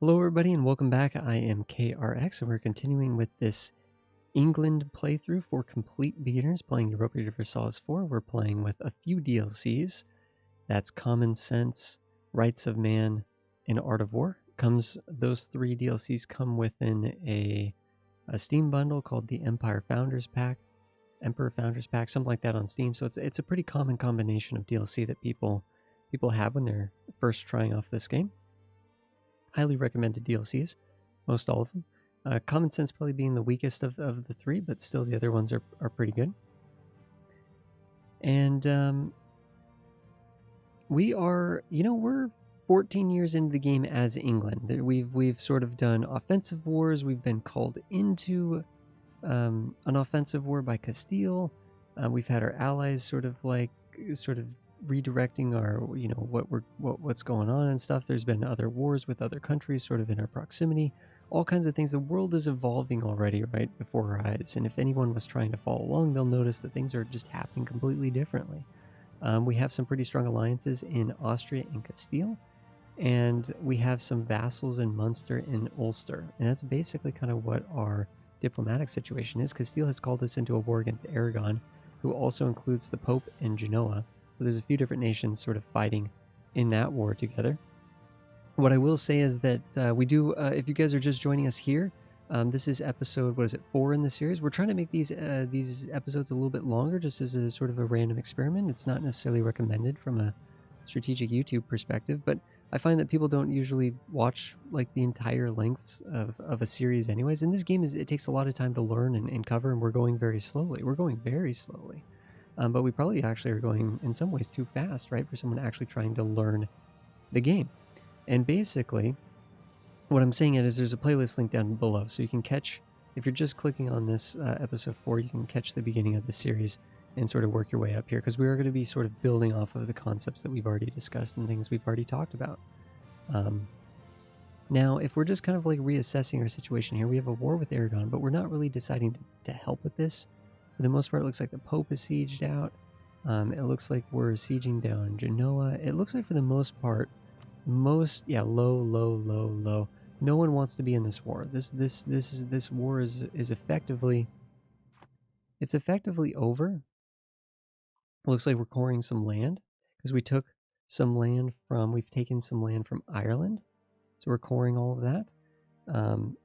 Hello everybody and welcome back. I am KRX and we're continuing with this England playthrough for complete beginners playing Europa Universalis 4. We're playing with a few DLCs. That's Common Sense, Rights of Man, and Art of War. Those three DLCs come within a Steam bundle called the Emperor Founders Pack, something like that on Steam. So it's a pretty common combination of DLC that people have when they're first trying off this game. Highly recommended DLCs, most all of them. Common Sense probably being the weakest of the three, but still the other ones are pretty good. And we're 14 years into the game as England. We've sort of done offensive wars. We've been called into an offensive war by Castile. We've had our allies sort of redirecting our what's going on and stuff. There's been other wars with other countries sort of in our proximity, all kinds of things. The world is evolving already right before our eyes, and if anyone was trying to follow along, they'll notice that things are just happening completely differently. We have some pretty strong alliances in Austria and Castile, and we have some vassals in Munster and Ulster, and that's basically kind of what our diplomatic situation is. Castile has called us into a war against Aragon, who also includes the Pope and Genoa. So there's a few different nations sort of fighting in that war together. What I will say is that we do, if you guys are just joining us here, this is episode, 4 in the series. We're trying to make these episodes a little bit longer just as a sort of a random experiment. It's not necessarily recommended from a strategic YouTube perspective, but I find that people don't usually watch like the entire lengths of a series anyways. And this game it takes a lot of time to learn and cover, and we're going very slowly. But we probably actually are going in some ways too fast, right, for someone actually trying to learn the game. And basically, what I'm saying is there's a playlist link down below, so you can catch, if you're just clicking on this episode 4, you can catch the beginning of the series and sort of work your way up here, because we are going to be sort of building off of the concepts that we've already discussed and things we've already talked about. Now, if we're just kind of like reassessing our situation here, we have a war with Aragon, but we're not really deciding to help with this. For the most part, it looks like the Pope is sieged out. It looks like we're sieging down Genoa. It looks like for the most part, low. No one wants to be in this war. This war is effectively, it's effectively over. It looks like we're coring some land because we've taken some land from Ireland. So we're coring all of that.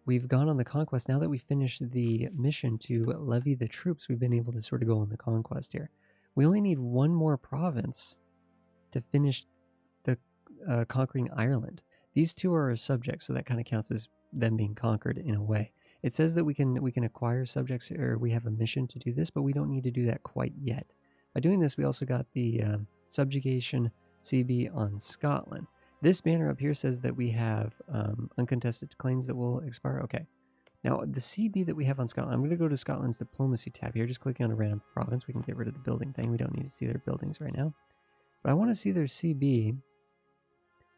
We've gone on the conquest. Now that we finished the mission to levy the troops, we've been able to sort of go on the conquest here. We only need one more province to finish the conquering Ireland. These two are subjects, so that kind of counts as them being conquered in a way. It says that we can acquire subjects, or we have a mission to do this, but we don't need to do that quite yet. By doing this, we also got the Subjugation CB on Scotland. This banner up here says that we have uncontested claims that will expire. Okay. Now, the CB that we have on Scotland, I'm going to go to Scotland's diplomacy tab here. Just clicking on a random province, we can get rid of the building thing. We don't need to see their buildings right now. But I want to see their CB.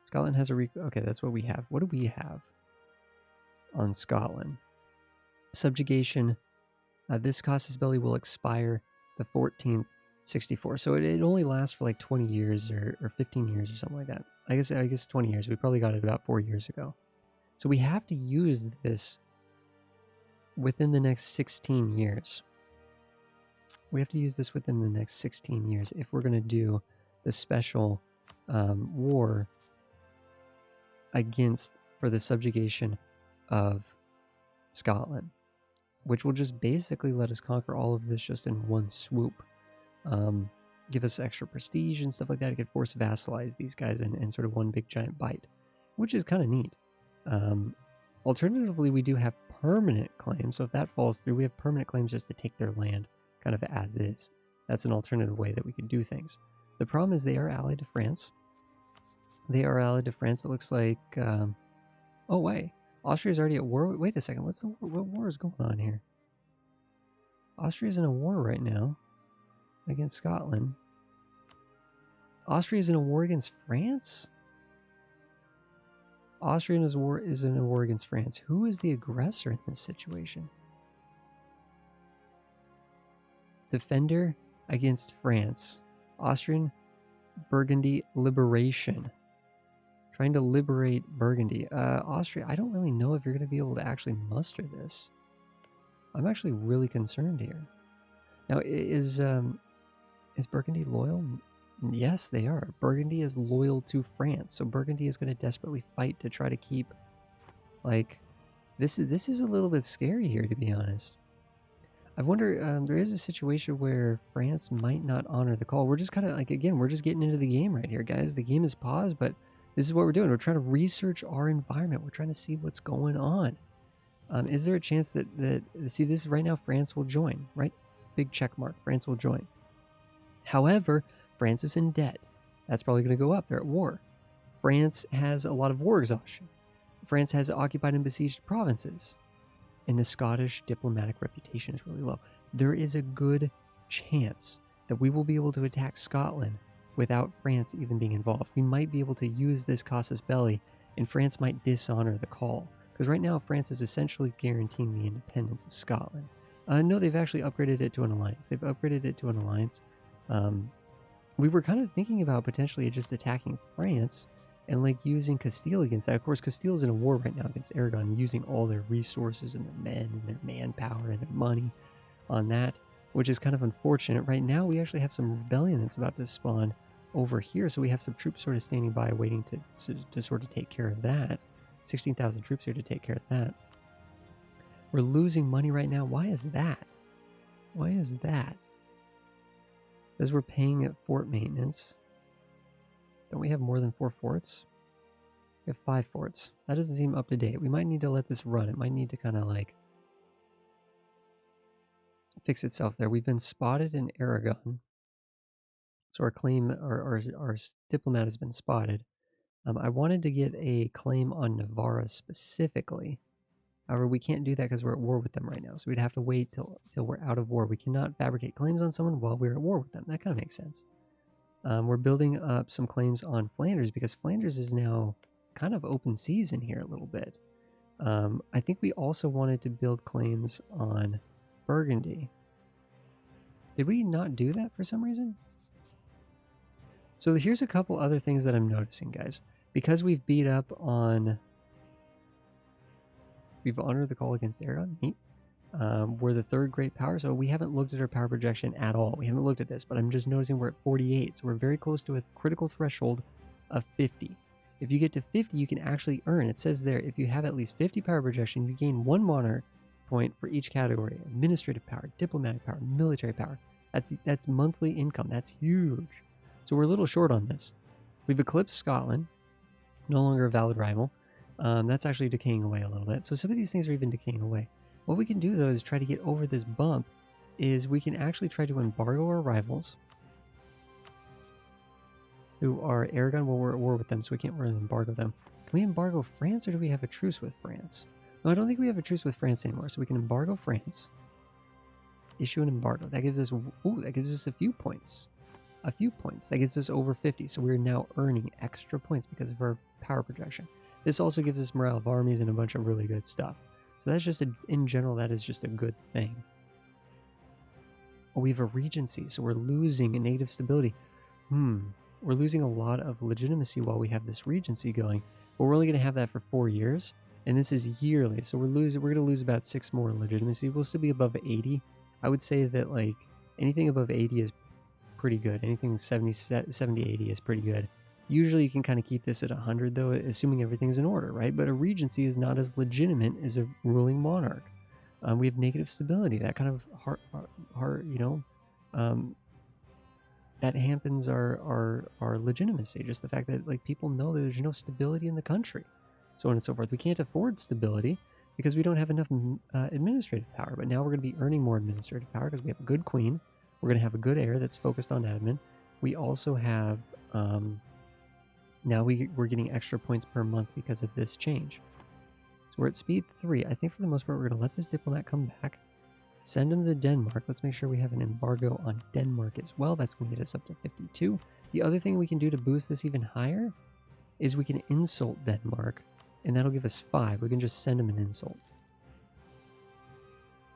Scotland has a... Okay, that's what we have. What do we have on Scotland? Subjugation. This casus belli will expire the 14th, 64. So it only lasts for like 20 years or 15 years or something like that. I guess 20 years. We probably got it about 4 years ago. So we have to use this within the next 16 years. We have to use this within the next 16 years if we're going to do the special war for the subjugation of Scotland, which will just basically let us conquer all of this just in one swoop. Give us extra prestige and stuff like that. It could force vassalize these guys in sort of one big giant bite, which is kind of neat. Alternatively, we do have permanent claims. So if that falls through, we have permanent claims just to take their land kind of as is. That's an alternative way that we could do things. The problem is they are allied to France. It looks like... oh, wait. Austria's already at war. Wait a second. What war is going on here? Austria's in a war right now against Scotland. Austria is in a war against France? Austria is in a war against France. Who is the aggressor in this situation? Defender against France. Austrian Burgundy Liberation. Trying to liberate Burgundy. Austria, I don't really know if you're going to be able to actually muster this. I'm actually really concerned here. Now, is Burgundy loyal? Yes, they are. Burgundy is loyal to France, so Burgundy is going to desperately fight to try to keep, like, this is a little bit scary here, to be honest. I wonder, there is a situation where France might not honor the call. We're just kind of, like, again, we're just getting into the game right here, guys. The game is paused, but this is what we're doing. We're trying to research our environment. We're trying to see what's going on. Is there a chance that, see, this right now, France will join, right? Big check mark, France will join. However, France is in debt. That's probably going to go up. They're at war. France has a lot of war exhaustion. France has occupied and besieged provinces. And the Scottish diplomatic reputation is really low. There is a good chance that we will be able to attack Scotland without France even being involved. We might be able to use this casus belli, and France might dishonor the call. Because right now, France is essentially guaranteeing the independence of Scotland. No, they've actually upgraded it to an alliance. They've upgraded it to an alliance. We were kind of thinking about potentially just attacking France and like using Castile against that. Of course, Castile's in a war right now against Aragon, using all their resources and their men and their manpower and their money on that, which is kind of unfortunate. Right now, we actually have some rebellion that's about to spawn over here, so we have some troops sort of standing by waiting to sort of take care of that. 16,000 troops here to take care of that. We're losing money right now. Why is that? Why is that? Says we're paying at fort maintenance. Don't we have more than 4 forts? We have 5 forts. That doesn't seem up to date. We might need to let this run. It might need to kind of like fix itself there. We've been spotted in Aragon. So our claim, our diplomat has been spotted. I wanted to get a claim on Navarra specifically. However, we can't do that because we're at war with them right now. So we'd have to wait till we're out of war. We cannot fabricate claims on someone while we're at war with them. That kind of makes sense. We're building up some claims on Flanders because Flanders is now kind of open season here a little bit. I think we also wanted to build claims on Burgundy. Did we not do that for some reason? So here's a couple other things that I'm noticing, guys. Because we've beat up on... We've honored the call against Aragon. Neat. We're the 3rd great power, so we haven't looked at our power projection at all. We haven't looked at this, but I'm just noticing we're at 48, so we're very close to a critical threshold of 50. If you get to 50, you can actually earn. It says there, if you have at least 50 power projection, you gain 1 monarch point for each category. Administrative power, diplomatic power, military power. That's monthly income. That's huge. So we're a little short on this. We've eclipsed Scotland. No longer a valid rival. That's actually decaying away a little bit. So some of these things are even decaying away. What we can do, though, is try to get over this bump, is we can actually try to embargo our rivals, who are Aragon. Well, we're at war with them, so we can't really embargo them. Can we embargo France, or do we have a truce with France? No, I don't think we have a truce with France anymore, so we can embargo France, issue an embargo. That gives us, ooh, that gives us a few points. A few points. That gets us over 50, so we're now earning extra points because of our power projection. This also gives us morale of armies and a bunch of really good stuff. So that's just, in general, that is just a good thing. Oh, we have a regency, so we're losing a native stability. We're losing a lot of legitimacy while we have this regency going. But we're only going to have that for 4 years, and this is yearly. So we're going to lose about 6 more legitimacy. We'll still be above 80. I would say that like anything above 80 is pretty good. Anything 70, 80 is pretty good. Usually you can kind of keep this at 100, though, assuming everything's in order, right? But a regency is not as legitimate as a ruling monarch. We have negative stability. That kind of that hampens our legitimacy. Just the fact that like people know that there's no stability in the country, so on and so forth. We can't afford stability because we don't have enough administrative power. But now we're going to be earning more administrative power because we have a good queen. We're going to have a good heir that's focused on admin. We also have... now we're getting extra points per month because of this change. So we're at speed 3. I think for the most part, we're going to let this diplomat come back. Send him to Denmark. Let's make sure we have an embargo on Denmark as well. That's going to get us up to 52. The other thing we can do to boost this even higher is we can insult Denmark, and that'll give us 5. We can just send him an insult.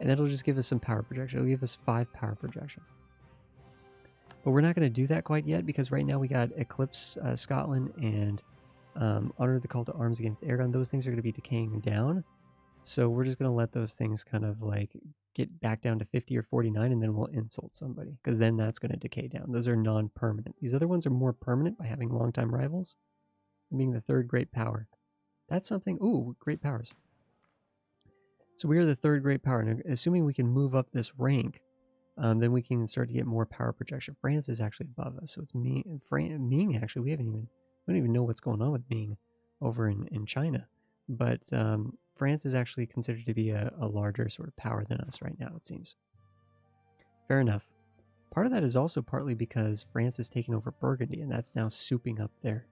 And that'll just give us some power projection. It'll give us 5 power projection. But we're not going to do that quite yet because right now we got Eclipse Scotland and Honor the call to arms against Aragon. Those things are going to be decaying down. So we're just going to let those things kind of like get back down to 50 or 49, and then we'll insult somebody, because then that's going to decay down. Those are non-permanent. These other ones are more permanent by having longtime rivals, being the third great power. That's something. Ooh, great powers. So we are the third great power. Now, assuming we can move up this rank, then we can start to get more power projection. France is actually above us, so it's Ming. Ming actually, we don't even know what's going on with Ming over in China, but France is actually considered to be a larger sort of power than us right now, it seems. Fair enough. Part of that is also partly because France has taken over Burgundy, and that's now souping up their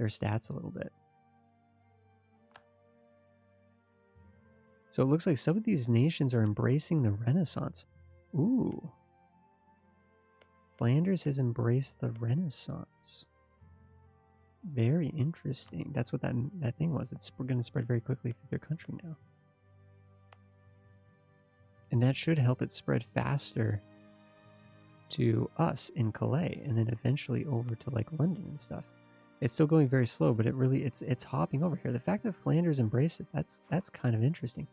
stats a little bit. So it looks like some of these nations are embracing the Renaissance. Ooh. Flanders has embraced the Renaissance. Very interesting. That's what that thing was. We're going to spread very quickly through their country now. And that should help it spread faster to us in Calais, and then eventually over to like London and stuff. It's still going very slow, but it's hopping over here. The fact that Flanders embraced it, that's kind of interesting.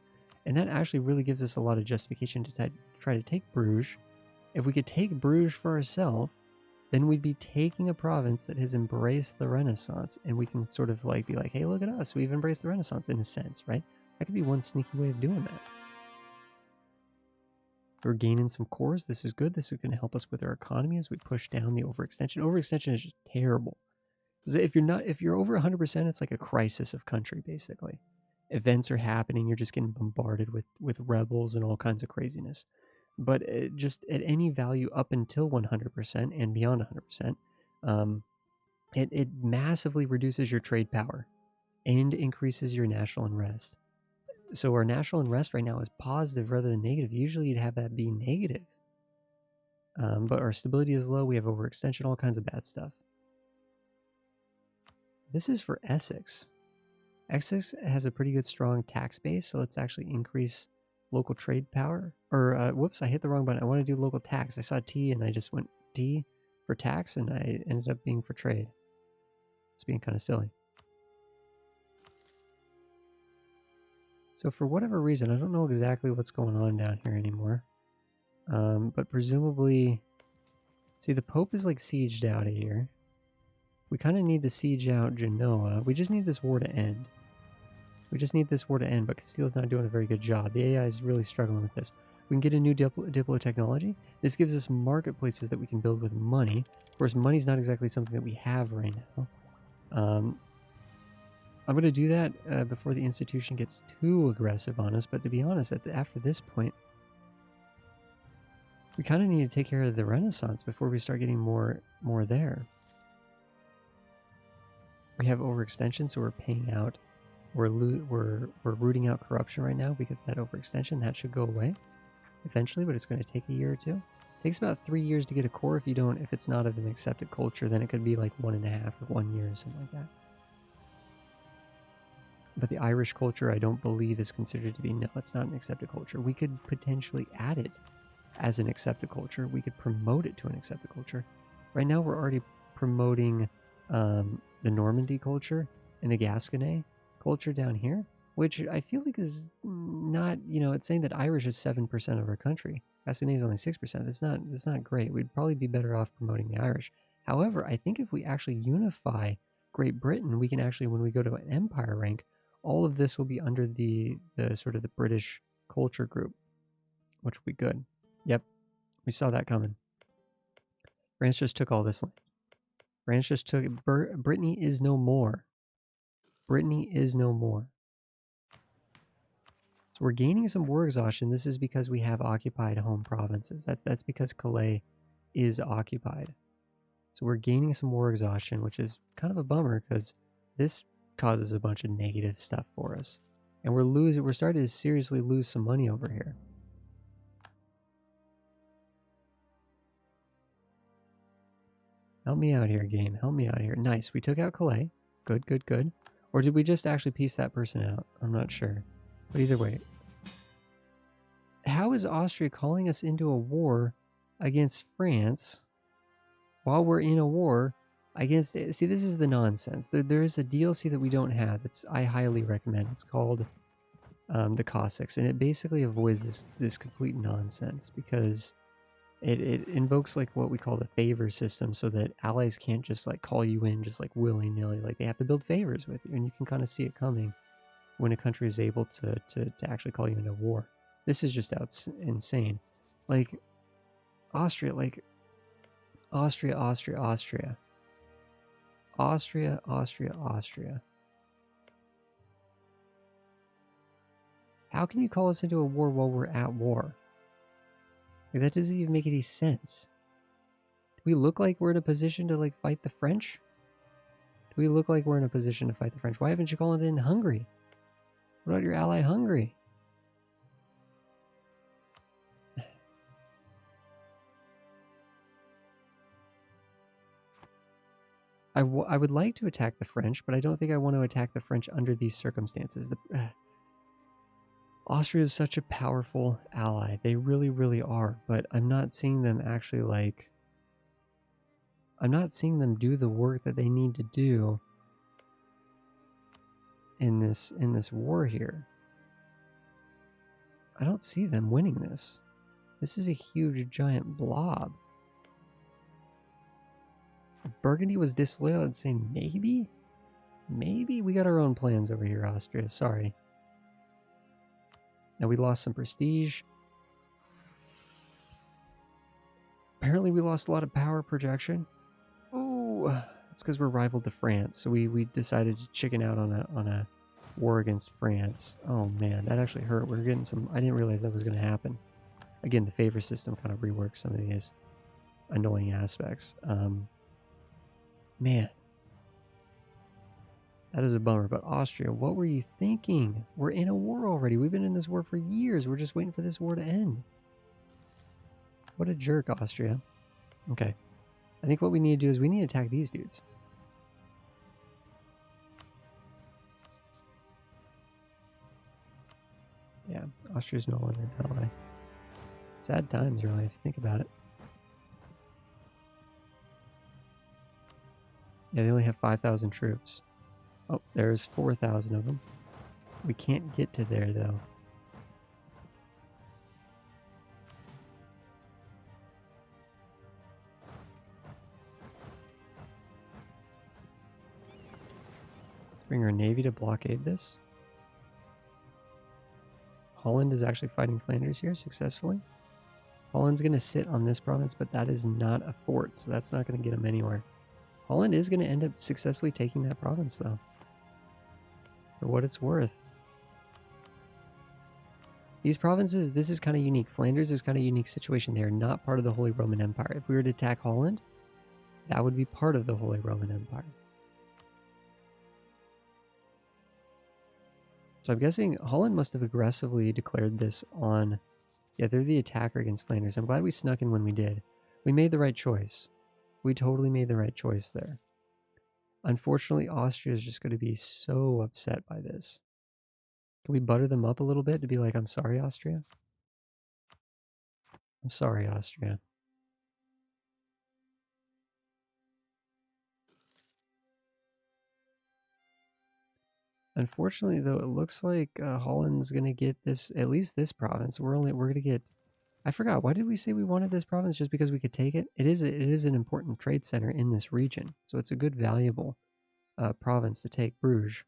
And that actually really gives us a lot of justification to try to take Bruges. If we could take Bruges for ourselves, then we'd be taking a province that has embraced the Renaissance, and we can sort of like be like, hey, look at us, we've embraced the Renaissance in a sense, right? That could be one sneaky way of doing that. We're gaining some cores. This is good. This is going to help us with our economy as we push down the overextension. Overextension is just terrible. If you're over 100%, it's like a crisis of country, basically. Events are happening. You're just getting bombarded with rebels and all kinds of craziness. But just at any value up until 100% and beyond 100%, it massively reduces your trade power and increases your national unrest. So our national unrest right now is positive rather than negative. Usually you'd have that be negative. But our stability is low. We have overextension, all kinds of bad stuff. This is for Essex. Essex has a pretty good strong tax base, so let's actually increase local trade power. Or, whoops, I hit the wrong button. I want to do local tax. I saw T and I just went T for tax, and I ended up being for trade. It's being kind of silly. So for whatever reason, I don't know exactly what's going on down here anymore. But presumably, see, the Pope is like sieged out of here. We kind of need to siege out Genoa. We just need this war to end. But Castile's not doing a very good job. The AI is really struggling with this. We can get a new Diplo technology. This gives us marketplaces that we can build with money. Of course, money's not exactly something that we have right now. I'm going to do that before the institution gets too aggressive on us, but to be honest, after this point, we kind of need to take care of the Renaissance before we start getting more there. We have overextension, so we're paying out. We're rooting out corruption right now because of that overextension. That should go away eventually, but it's going to take a year or two. It takes about 3 years to get a core. If it's not of an accepted culture, then it could be like 1.5 or 1 year or something like that. But the Irish culture, I don't believe, is considered to be, no, it's not an accepted culture. We could potentially add it as an accepted culture. We could promote it to an accepted culture. Right now, we're already promoting the Normandy culture and the Gascony culture down here, which I feel like is not, it's saying that Irish is 7% of our country. Gascony is only 6%. That's not great. We'd probably be better off promoting the Irish. However, I think if we actually unify Great Britain, we can actually, when we go to an empire rank, all of this will be under the sort of the British culture group, which will be good. Yep, we saw that coming. France just took all this land. France just took it. Brittany is no more. Brittany is no more. So we're gaining some war exhaustion. This is because we have occupied home provinces. That's because Calais is occupied. So we're gaining some war exhaustion, which is kind of a bummer because this causes a bunch of negative stuff for us. And we're starting to seriously lose some money over here. Help me out here, game. Help me out here. Nice. We took out Calais. Good, good, good. Or did we just actually piece that person out? I'm not sure. But either way. How is Austria calling us into a war against France while we're in a war against it. See, this is the nonsense. There is a DLC that we don't have. I highly recommend. It's called the Cossacks, and it basically avoids this complete nonsense because it invokes like what we call the favor system, so that allies can't just like call you in just like willy-nilly. Like they have to build favors with you, and you can kind of see it coming when a country is able to actually call you into war. This is just insane. Like Austria, like Austria, Austria, Austria. Austria, Austria, Austria. How can you call us into a war while we're at war? Like, that doesn't even make any sense. Do we look like we're in a position to like fight the French? Do we look like we're in a position to fight the French? Why haven't you called in Hungary? What about your ally Hungary? I would like to attack the French, but I don't think I want to attack the French under these circumstances. Austria is such a powerful ally. They really, really are. But I'm not seeing them actually like... I'm not seeing them do the work that they need to do in this war here. I don't see them winning this. This is a huge, giant blob. Burgundy was disloyal, I'd say maybe? Maybe? We got our own plans over here, Austria. Sorry. Now we lost some prestige. Apparently we lost a lot of power projection. Oh, it's because we're rivaled to France. So we decided to chicken out on a war against France. Oh man, that actually hurt. We're getting some... I didn't realize that was going to happen. Again, the favor system kind of reworks some of these annoying aspects. Man, that is a bummer. But Austria, what were you thinking? We're in a war already. We've been in this war for years. We're just waiting for this war to end. What a jerk, Austria. Okay. I think what we need to do is we need to attack these dudes. Yeah, Austria's no longer an ally. Sad times, really, if you think about it. Yeah, they only have 5,000 troops. Oh, there's 4,000 of them. We can't get to there, though. Let's bring our navy to blockade this. Holland is actually fighting Flanders here successfully. Holland's going to sit on this province, but that is not a fort, so that's not going to get them anywhere. Holland is going to end up successfully taking that province, though. For what it's worth. These provinces, this is kind of unique. Flanders is kind of a unique situation. They are not part of the Holy Roman Empire. If we were to attack Holland, that would be part of the Holy Roman Empire. So I'm guessing Holland must have aggressively declared this on... Yeah, they're the attacker against Flanders. I'm glad we snuck in when we did. We made the right choice. We totally made the right choice there. Unfortunately, Austria is just going to be so upset by this. Can we butter them up a little bit to be like, I'm sorry, Austria? I'm sorry, Austria. Unfortunately, though, it looks like Holland's going to get this, at least this province. We're going to get... I forgot, why did we say we wanted this province? Just because we could take it? It is an important trade center in this region. So it's a good, valuable province to take, Bruges.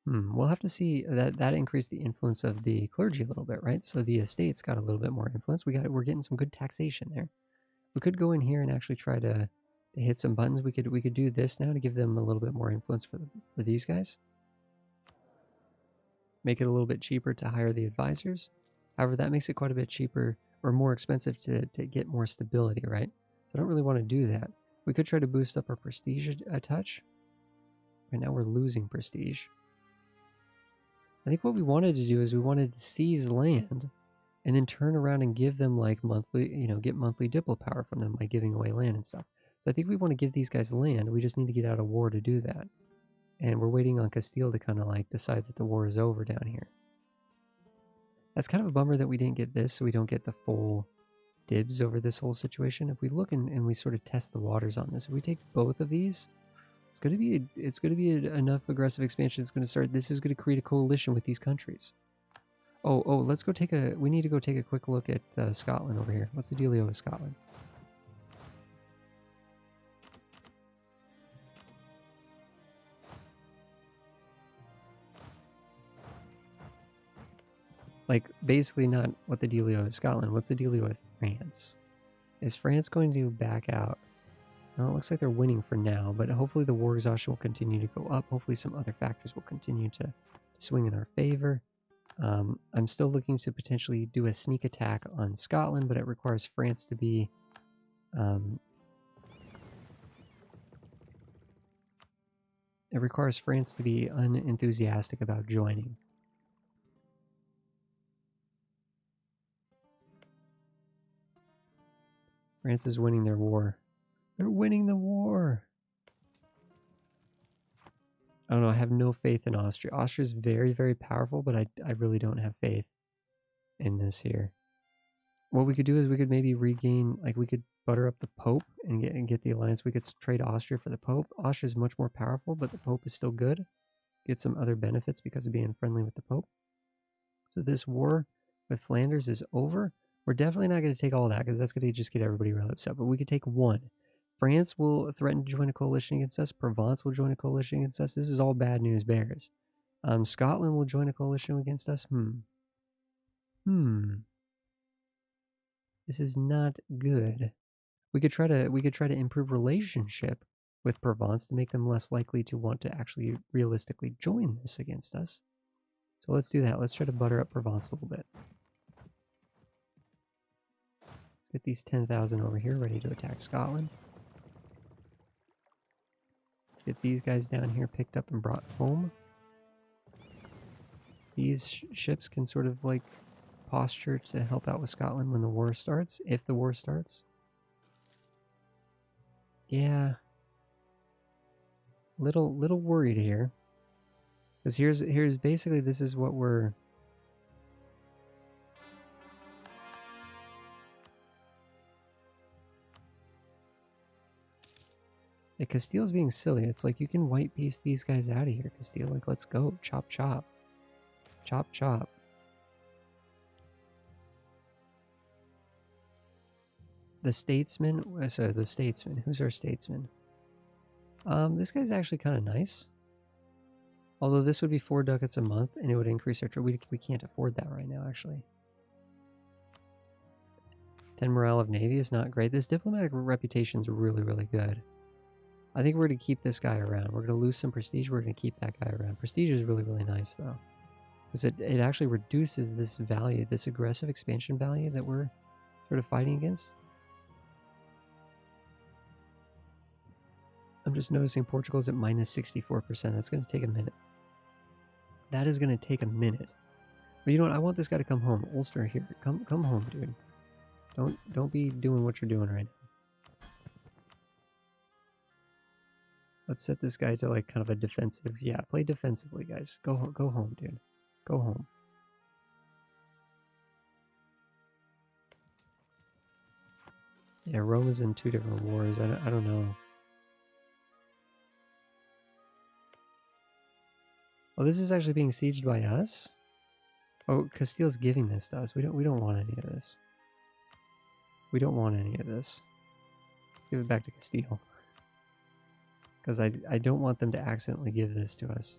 We'll have to see. That increased the influence of the clergy a little bit, right? So the estates got a little bit more influence. We're getting some good taxation there. We could go in here and actually try to hit some buttons. We could do this now to give them a little bit more influence for these guys. Make it a little bit cheaper to hire the advisors. However, that makes it quite a bit cheaper or more expensive to get more stability, right? So I don't really want to do that. We could try to boost up our prestige a touch. Right now we're losing prestige. I think what we wanted to do is we wanted to seize land and then turn around and give them like monthly, get monthly diplo power from them by giving away land and stuff. So I think we want to give these guys land. We just need to get out of war to do that. And we're waiting on Castile to kind of like decide that the war is over down here. That's kind of a bummer that we didn't get this, so we don't get the full dibs over this whole situation. If we look and we sort of test the waters on this, if we take both of these, it's going to be enough aggressive expansion. It's going to start. This is going to create a coalition with these countries. Oh, let's go take a. We need to go take a quick look at Scotland over here. What's the dealio with Scotland? Like, basically not what the dealio is Scotland. What's the dealio with France? Is France going to back out? Well, it looks like they're winning for now, but hopefully the war exhaustion will continue to go up. Hopefully some other factors will continue to swing in our favor. I'm still looking to potentially do a sneak attack on Scotland, but it requires France to be... it requires France to be unenthusiastic about joining. France is winning their war. They're winning the war! I don't know, I have no faith in Austria. Austria is very, very powerful, but I really don't have faith in this here. What we could do is we could maybe regain, like we could butter up the Pope and get the alliance. We could trade Austria for the Pope. Austria is much more powerful, but the Pope is still good. Get some other benefits because of being friendly with the Pope. So this war with Flanders is over. We're definitely not going to take all that because that's going to just get everybody really upset. But we could take one. France will threaten to join a coalition against us. Provence will join a coalition against us. This is all bad news bears. Scotland will join a coalition against us. This is not good. We could try to improve relationship with Provence to make them less likely to want to actually realistically join this against us. So let's do that. Let's try to butter up Provence a little bit. Let's get these 10,000 over here ready to attack Scotland. Get these guys down here picked up and brought home. These ships can sort of like posture to help out with Scotland when the war starts, if the war starts. Yeah. Little worried here. Because here's basically this is what we're... Yeah, Castile's being silly. It's like you can white piece these guys out of here, Castile. Like, let's go. Chop, chop. Chop, chop. The statesman... Sorry, the statesman. Who's our statesman? This guy's actually kind of nice. Although this would be 4 ducats a month, and it would increase our... We can't afford that right now, actually. 10 morale of navy is not great. This diplomatic reputation is really, really good. I think we're going to keep this guy around. We're going to lose some prestige. We're going to keep that guy around. Prestige is really, really nice, though. Because it actually reduces this value, this aggressive expansion value that we're sort of fighting against. I'm just noticing Portugal's at minus 64%. That's going to take a minute. That is going to take a minute. But you know what? I want this guy to come home. Ulster, here. Come home, dude. Don't be doing what you're doing right now. Let's set this guy to like kind of a defensive. Yeah, play defensively, guys. Go home, dude. Go home. Yeah, Rome is in 2 different wars. I don't know. Oh, this is actually being sieged by us? Oh, Castile's giving this to us. We don't want any of this. We don't want any of this. Let's give it back to Castile. Because I don't want them to accidentally give this to us.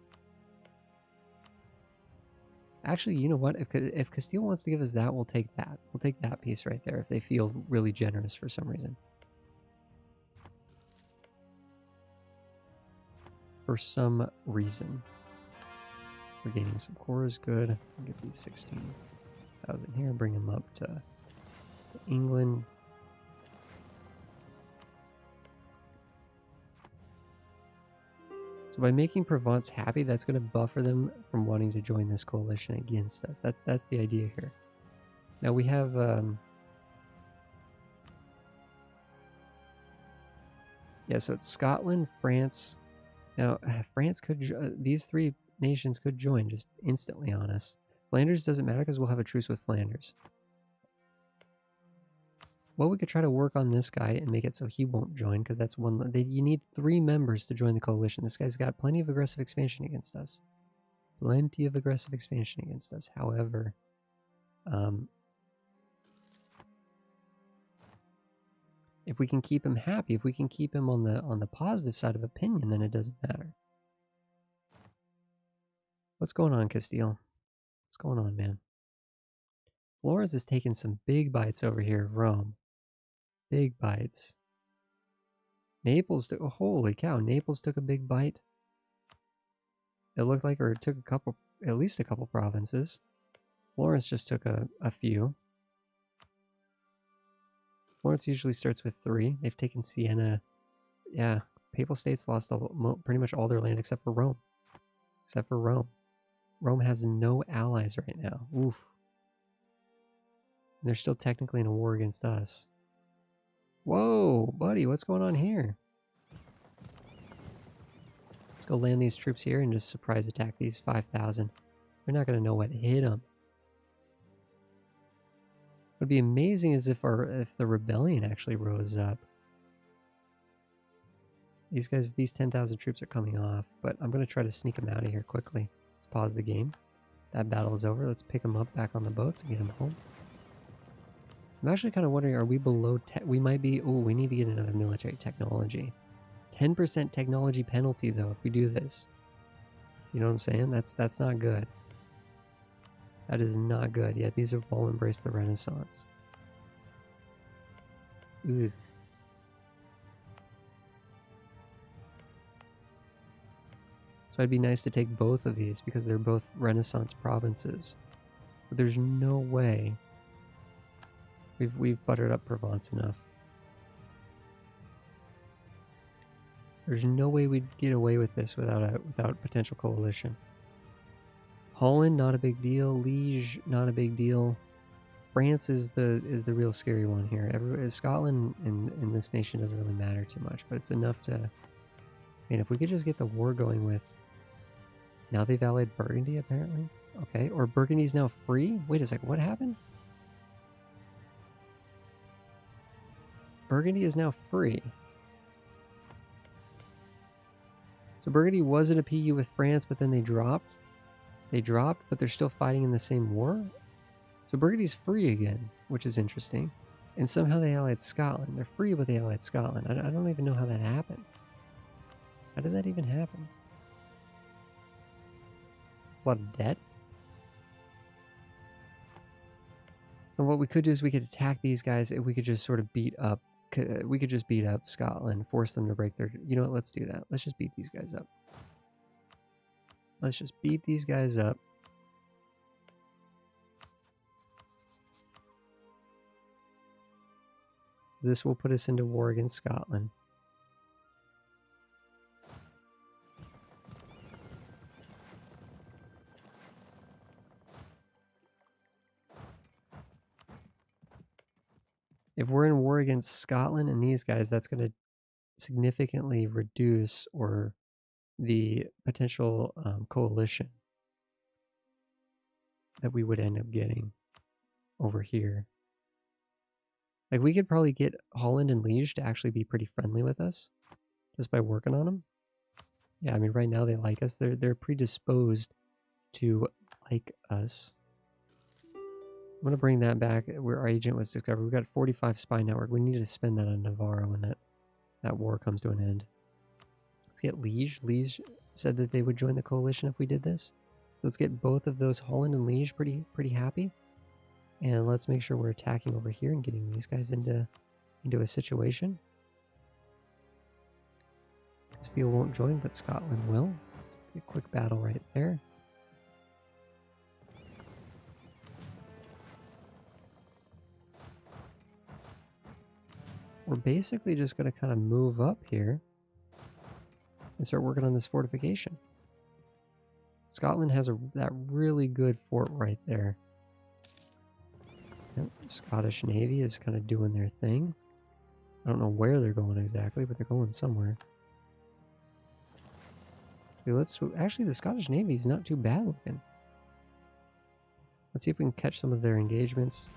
Actually, you know what? If Castile wants to give us that, we'll take that. We'll take that piece right there if they feel really generous for some reason. For some reason. We're gaining some cores, good. I'll get these 16,000 here, bring them up to England. So by making Provence happy, that's going to buffer them from wanting to join this coalition against us. That's the idea here. Now we have yeah, so it's Scotland, France. Now France could these 3 nations could join just instantly on us. Flanders doesn't matter because we'll have a truce with Flanders. Well, we could try to work on this guy and make it so he won't join, because that's one. You need 3 members to join the coalition. This guy's got plenty of aggressive expansion against us. Plenty of aggressive expansion against us. However, if we can keep him happy, if we can keep him on the positive side of opinion, then it doesn't matter. What's going on, Castile? What's going on, man? Florence is taking some big bites over here, Rome. Big bites. Naples, oh, holy cow, Naples took a big bite. It looked like, or it took at least a couple provinces. Florence just took a few. Florence usually starts with 3. They've taken Siena. Yeah, Papal States lost pretty much all their land except for Rome. Except for Rome. Rome has no allies right now. Oof. And they're still technically in a war against us. Whoa, buddy, what's going on here? Let's go land these troops here and just surprise attack these 5,000. They're not going to know what hit them. What would be amazing is if the rebellion actually rose up. These guys, these 10,000 troops are coming off, but I'm going to try to sneak them out of here quickly. Let's pause the game. That battle is over. Let's pick them up back on the boats and get them home. I'm actually kind of wondering, are we below... we might be... Oh, we need to get another military technology. 10% technology penalty, though, if we do this. You know what I'm saying? That's not good. That is not good. Yeah, these have all embraced the Renaissance. Ooh. So it'd be nice to take both of these because they're both Renaissance provinces. But there's no way we've buttered up Provence enough. There's no way we'd get away with this without potential coalition. Holland, not a big deal. Liege, not a big deal. France is the real scary one here. Scotland in this nation doesn't really matter too much, but it's enough to... I mean, if we could just get the war going with... Now they've allied Burgundy, apparently. Okay, or Burgundy's now free? Wait a second, what happened? Burgundy is now free. So Burgundy was in a PU with France, but then they dropped. They dropped, but they're still fighting in the same war? So Burgundy's free again, which is interesting. And somehow they allied Scotland. They're free, but they allied Scotland. I don't even know how that happened. How did that even happen? A lot of debt? And what we could do is we could attack these guys. We could just sort of beat up. We could just beat up Scotland, force them to break their... You know what? Let's do that. Let's just beat these guys up. Let's just beat these guys up. This will put us into war against Scotland. If we're in war against Scotland and these guys, that's going to significantly reduce the potential coalition that we would end up getting over here. Like, we could probably get Holland and Liege to actually be pretty friendly with us just by working on them. Yeah, I mean, right now they like us. They're predisposed to like us. I'm going to bring that back where our agent was discovered. We've got 45 spy network. We need to spend that on Navarro when that war comes to an end. Let's get Liege. Liege said that they would join the coalition if we did this. So let's get both of those, Holland and Liege, pretty happy. And let's make sure we're attacking over here and getting these guys into a situation. Castile won't join, but Scotland will. Let's be a quick battle right there. We're basically just going to kind of move up here and start working on this fortification. Scotland has that really good fort right there. Yep, the Scottish Navy is kind of doing their thing. I don't know where they're going exactly, but they're going somewhere. Okay, actually, the Scottish Navy is not too bad looking. Let's see if we can catch some of their engagements.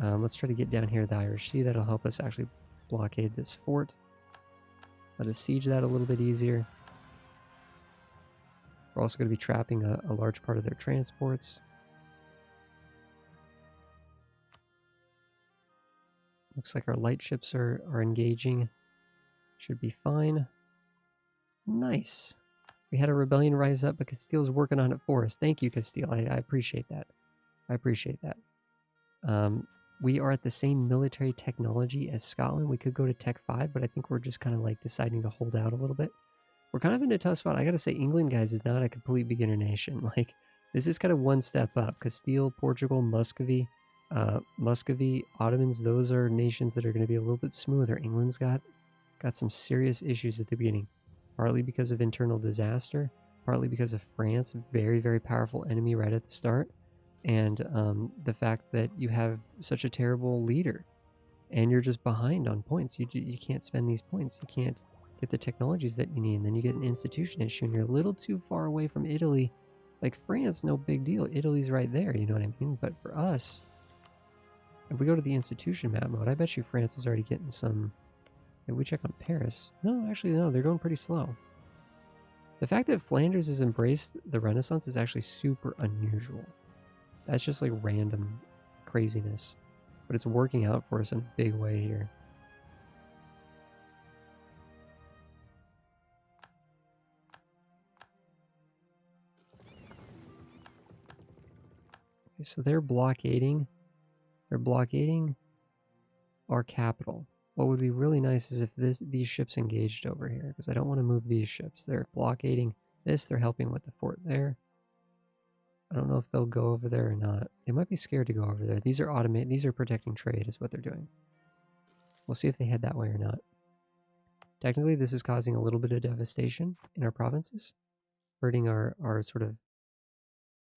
Let's try to get down here the Irish Sea. That'll help us actually blockade this fort. Let us siege that a little bit easier. We're also going to be trapping a large part of their transports. Looks like our light ships are engaging. Should be fine. Nice. We had a rebellion rise up, but Castile's working on it for us. Thank you, Castile. I appreciate that. I appreciate that. We are at the same military technology as Scotland. We could go to Tech 5, but I think we're just kind of like deciding to hold out a little bit. We're kind of in a tough spot. I gotta say, England, guys, is not a complete beginner nation. Like, this is kind of one step up. Castile, Portugal, Muscovy, Ottomans, those are nations that are going to be a little bit smoother. England's got some serious issues at the beginning. Partly because of internal disaster, partly because of France, very, very powerful enemy right at the start, and the fact that you have such a terrible leader, and you're just behind on points. You can't spend these points. You can't get the technologies that you need, and then you get an institution issue, and you're a little too far away from Italy. Like France, no big deal. Italy's right there, you know what I mean? But for us, if we go to the institution map mode, I bet you France is already getting some... If we check on Paris, no, actually no, they're going pretty slow. The fact that Flanders has embraced the Renaissance is actually super unusual. That's just like random craziness, but it's working out for us in a big way here. Okay, so they're blockading our capital. What would be really nice is if these ships engaged over here, because I don't want to move these ships. They're blockading this. They're helping with the fort there. I don't know if they'll go over there or not. They might be scared to go over there. These are These are protecting trade is what they're doing. We'll see if they head that way or not. Technically, this is causing a little bit of devastation in our provinces, hurting our sort of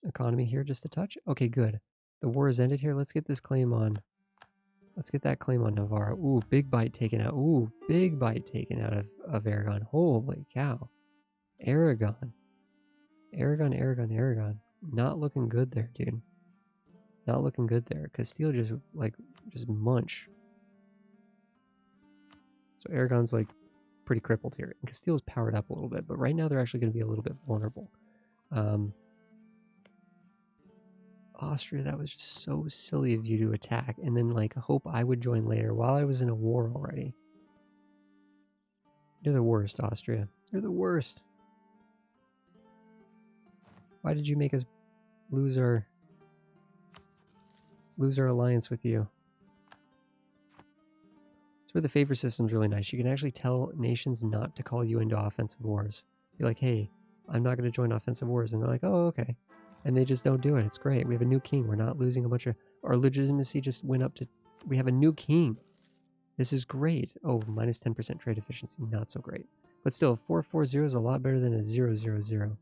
economy here just a touch. Okay, good. The war has ended here. Let's get this claim on. Let's get that claim on Navarre. Ooh, big bite taken out. Ooh, big bite taken out of Aragon. Holy cow. Aragon. Aragon. Not looking good there, dude. Not looking good there. Castile just munch. So Aragon's like pretty crippled here. And Castile's powered up a little bit, but right now they're actually going to be a little bit vulnerable. Austria, that was just so silly of you to attack and then like hope I would join later while I was in a war already. You're the worst, Austria. You're the worst. Why did you make us lose our alliance with you? That's where the favor system's really nice. You can actually tell nations not to call you into offensive wars. You're like, hey, I'm not going to join offensive wars. And they're like, oh, okay. And they just don't do it. It's great. We have a new king. We're not losing a bunch of... Our legitimacy just went up to... We have a new king. This is great. Oh, minus 10% trade efficiency. Not so great. But still, 440 is a lot better than a 000.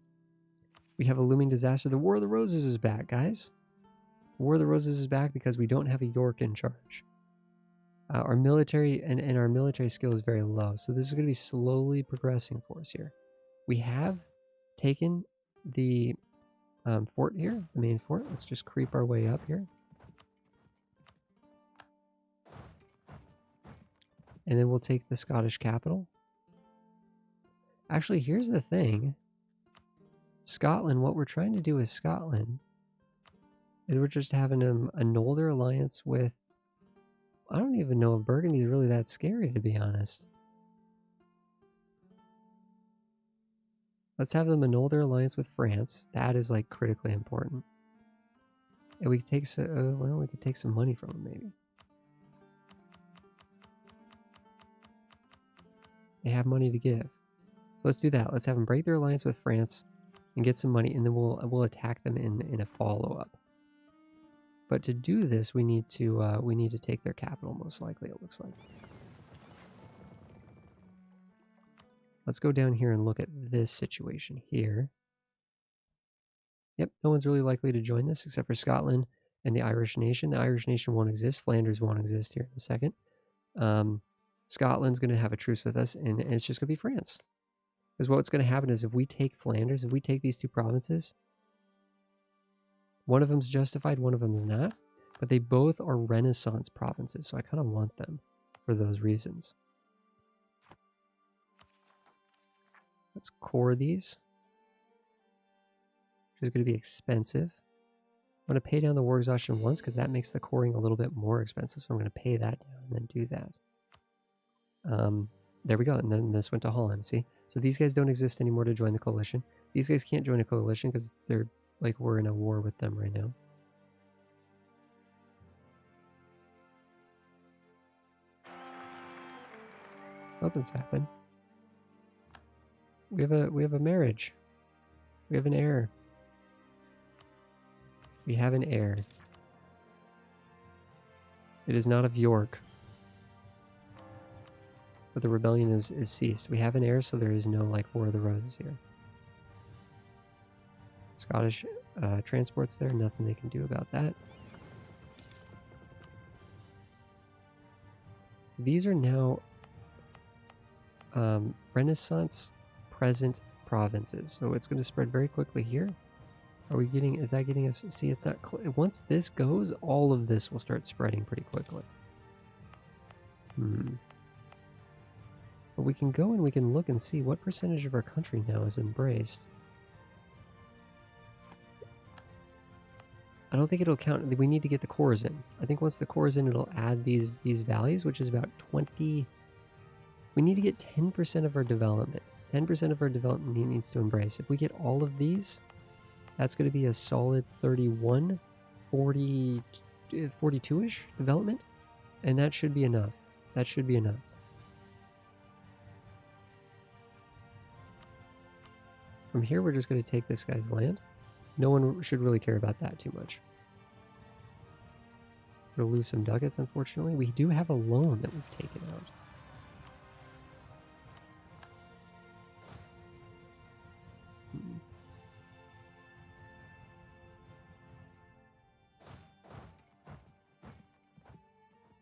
We have a looming disaster. The War of the Roses is back, guys. The War of the Roses is back because we don't have a York in charge. Our military and our military skill is very low. So this is going to be slowly progressing for us here. We have taken the... fort here, the main fort. Let's just creep our way up here. And then we'll take the Scottish capital. Actually, here's the thing. Scotland, what we're trying to do with Scotland is we're just having them annul their alliance with... I don't even know if Burgundy is really that scary, to be honest. Let's have them annul their alliance with France. That is like critically important. And we could take we could take some money from them maybe. They have money to give. So let's do that. Let's have them break their alliance with France and get some money, and then we'll attack them in a follow-up. But to do this, we need to take their capital, most likely, it looks like. Let's go down here and look at this situation here. Yep, no one's really likely to join this except for Scotland and the Irish nation. The Irish nation won't exist. Flanders won't exist here in a second. Scotland's going to have a truce with us, and it's just going to be France. Because what's going to happen is if we take Flanders, if we take these two provinces, one of them's justified, one of them's not. But they both are Renaissance provinces, so I kind of want them for those reasons. Let's core these, which is going to be expensive. I'm going to pay down the war exhaustion once because that makes the coring a little bit more expensive. So I'm going to pay that down and then do that. There we go. And then this went to Holland. See? So these guys don't exist anymore to join the coalition. These guys can't join a coalition because they're like we're in a war with them right now. Something's happened. We have a marriage. We have an heir. We have an heir. It is not of York. But the rebellion is ceased. We have an heir, so there is no like War of the Roses here. Scottish transports there, nothing they can do about that. So these are now Renaissance present provinces. So it's going to spread very quickly here. Are we getting, is that getting us, see it's not, once this goes, all of this will start spreading pretty quickly. But we can go and we can look and see what percentage of our country now is embraced. I don't think it'll count. We need to get the cores in. I think once the core is in, it'll add these values, which is about 20. We need to get 10% of our development. 10% of our development needs to embrace. If we get all of these, that's going to be a solid 31, 40, 42-ish development. And that should be enough. That should be enough. From here, we're just going to take this guy's land. No one should really care about that too much. We'll lose some ducats, unfortunately. We do have a loan that we've taken out.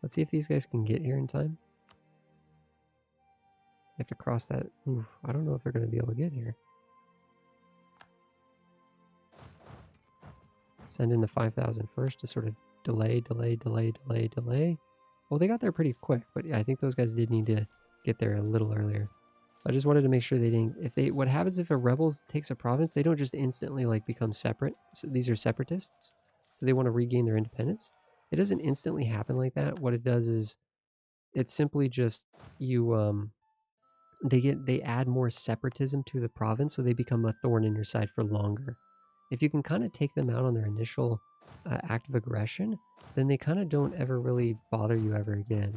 Let's see if these guys can get here in time. You have to cross that. Oof, I don't know if they're going to be able to get here. Send in the 5,000 first to sort of delay. Well, they got there pretty quick, but yeah, I think those guys did need to get there a little earlier. I just wanted to make sure they didn't, if they, what happens if a rebel takes a province, they don't just instantly like become separate. So these are separatists, so they want to regain their independence. It doesn't instantly happen like that. What it does is, it's simply just you, they add more separatism to the province, so they become a thorn in your side for longer. If you can kind of take them out on their initial act of aggression, then they kind of don't ever really bother you ever again.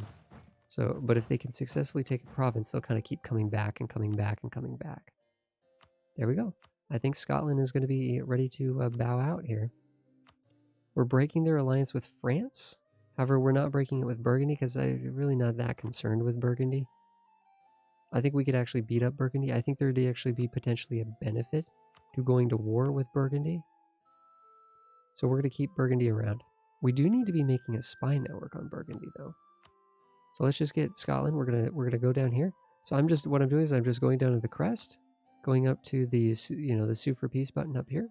So, but if they can successfully take a province, they'll kind of keep coming back and coming back and coming back. There we go. I think Scotland is going to be ready to bow out here. We're breaking their alliance with France. However, we're not breaking it with Burgundy because I'm really not that concerned with Burgundy. I think we could actually beat up Burgundy. I think there'd actually be potentially a benefit to going to war with Burgundy. So we're going to keep Burgundy around. We do need to be making a spy network on Burgundy though. So let's just get Scotland. We're gonna go down here. So what I'm doing is I'm just going down to the crest, going up to the the sue for peace button up here.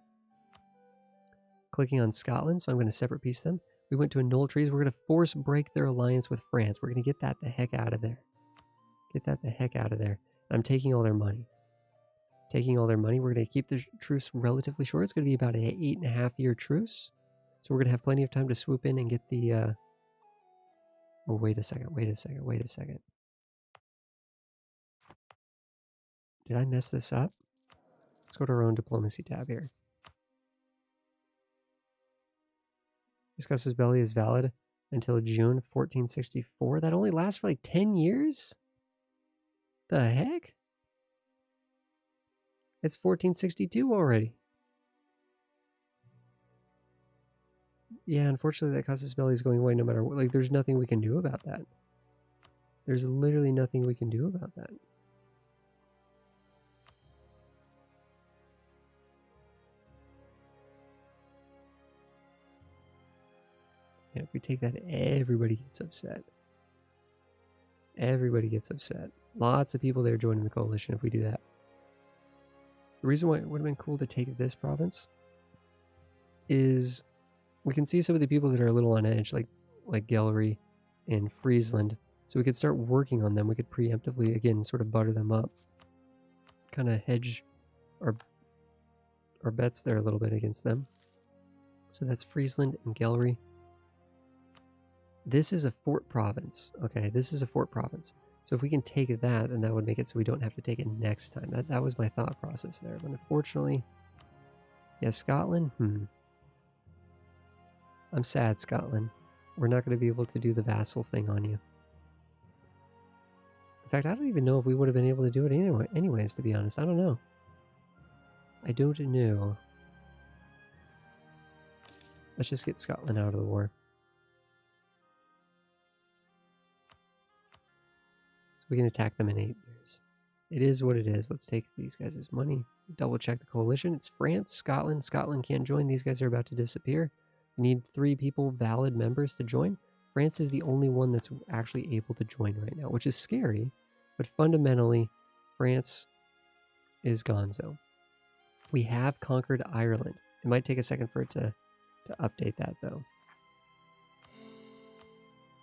Clicking on Scotland, so I'm going to separate peace them. We went to annul treaties. We're going to force break their alliance with France. We're going to get that the heck out of there. Get that the heck out of there. I'm taking all their money. Taking all their money. We're going to keep the truce relatively short. It's going to be about an 8.5-year truce. So we're going to have plenty of time to swoop in and get the... Oh, wait a second. Did I mess this up? Let's go to our own diplomacy tab here. This casus belli is valid until June 1464. That only lasts for like 10 years? The heck? It's 1462 already. Yeah, unfortunately that casus belli is going away no matter what. Like, there's nothing we can do about that. There's literally nothing we can do about that. And if we take that, everybody gets upset. Everybody gets upset. Lots of people there joining the coalition if we do that. The reason why it would have been cool to take this province is we can see some of the people that are a little on edge, like Gellery and Friesland. So we could start working on them. We could preemptively, again, sort of butter them up. Kind of hedge our bets there a little bit against them. So that's Friesland and Gellery. This is a fort province. Okay, this is a fort province. So if we can take that, then that would make it so we don't have to take it next time. That was my thought process there. But unfortunately, yeah, Scotland, I'm sad, Scotland. We're not going to be able to do the vassal thing on you. In fact, I don't even know if we would have been able to do it anyways, to be honest. I don't know. I don't know. Let's just get Scotland out of the war. So we can attack them in 8 years. It is what it is. Let's take these guys' money. Double check the coalition. It's France, Scotland. Scotland can't join. These guys are about to disappear. You need 3 people, valid members, to join. France is the only one that's actually able to join right now, which is scary. But fundamentally, France is gonzo. We have conquered Ireland. It might take a second for it to update that, though.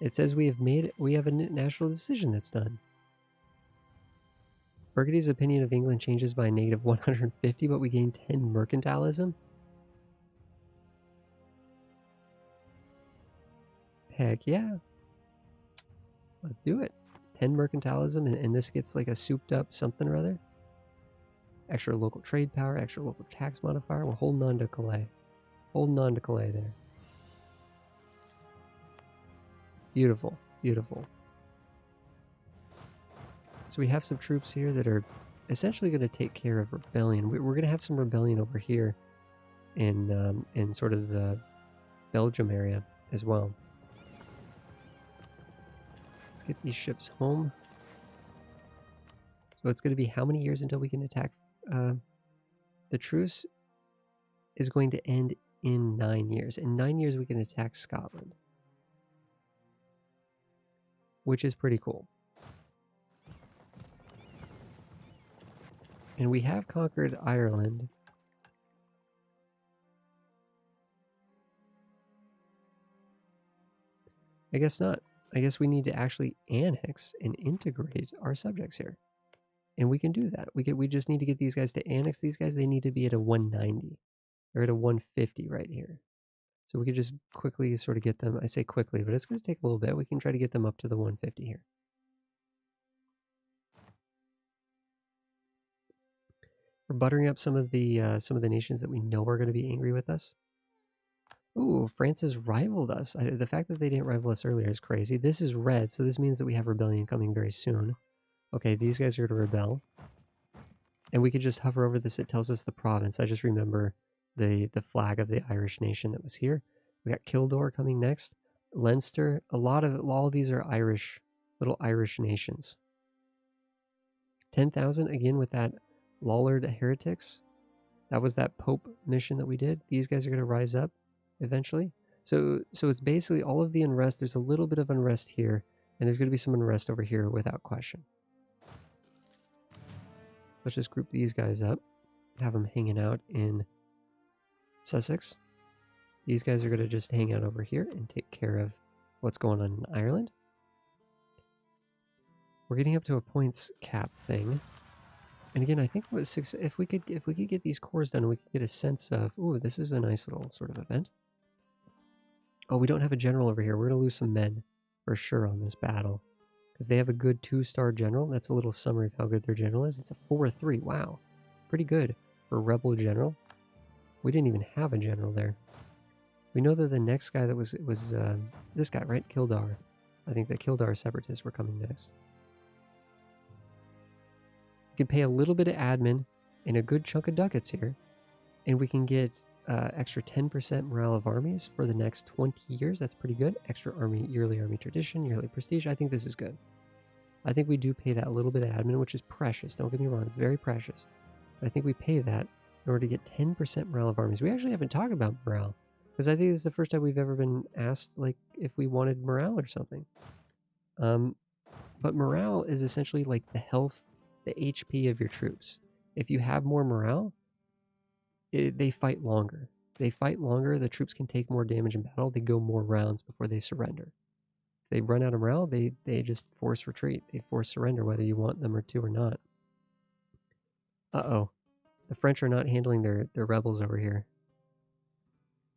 It says we have a national decision that's done. Burgundy's opinion of England changes by negative 150, but we gain 10 mercantilism. Heck yeah. Let's do it. 10 mercantilism, and this gets like a souped up something or other. Extra local trade power, extra local tax modifier. We're holding on to Calais. Holding on to Calais there. Beautiful, beautiful. So we have some troops here that are essentially going to take care of rebellion. We're going to have some rebellion over here in sort of the Belgium area as well. Let's get these ships home. So it's going to be how many years until we can attack? The truce is going to end in 9 years. In 9 years, we can attack Scotland, which is pretty cool. And we have conquered Ireland. I guess not. I guess we need to actually annex and integrate our subjects here. And we can do that. We just need to get these guys to annex these guys. They need to be at a 190. They're at a 150 right here. So we could just quickly sort of get them. I say quickly, but it's going to take a little bit. We can try to get them up to the 150 here. We're buttering up some of the nations that we know are going to be angry with us. Ooh, France has rivaled us. The fact that they didn't rival us earlier is crazy. This is red, so this means that we have rebellion coming very soon. Okay, these guys are going to rebel. And we could just hover over this. It tells us the province. I just remember the flag of the Irish nation that was here. We got Kildare coming next. Leinster. All of these are Irish, little Irish nations. 10,000 again with that Lollard heretics. That was that Pope mission that we did. These guys are going to rise up eventually. So it's basically all of the unrest. There's a little bit of unrest here, and there's going to be some unrest over here without question. Let's just group these guys up, have them hanging out in Sussex. These guys are going to just hang out over here and take care of what's going on in Ireland. We're getting up to a points cap thing. And again, I think it was 6. If we could get these cores done, we could get a sense of, ooh, this is a nice little sort of event. Oh, we don't have a general over here. We're going to lose some men for sure on this battle. Because they have a good 2-star general. That's a little summary of how good their general is. It's a 4-3. Wow. Pretty good for a rebel general. We didn't even have a general there. We know that the next guy that was this guy, right? Kildare. I think the Kildare separatists were coming next. We can pay a little bit of admin and a good chunk of ducats here. And we can get extra 10% morale of armies for the next 20 years. That's pretty good. Extra army, yearly army tradition, yearly prestige. I think this is good. I think we do pay that little bit of admin, which is precious. Don't get me wrong. It's very precious. But I think we pay that in order to get 10% morale of armies. We actually haven't talked about morale. Because I think this is the first time we've ever been asked, like, if we wanted morale or something. But morale is essentially like the health, the HP of your troops. If you have more morale, they fight longer. They fight longer, the troops can take more damage in battle, they go more rounds before they surrender. If they run out of morale, they just force retreat. They force surrender whether you want them to or not. Uh-oh. The French are not handling their rebels over here.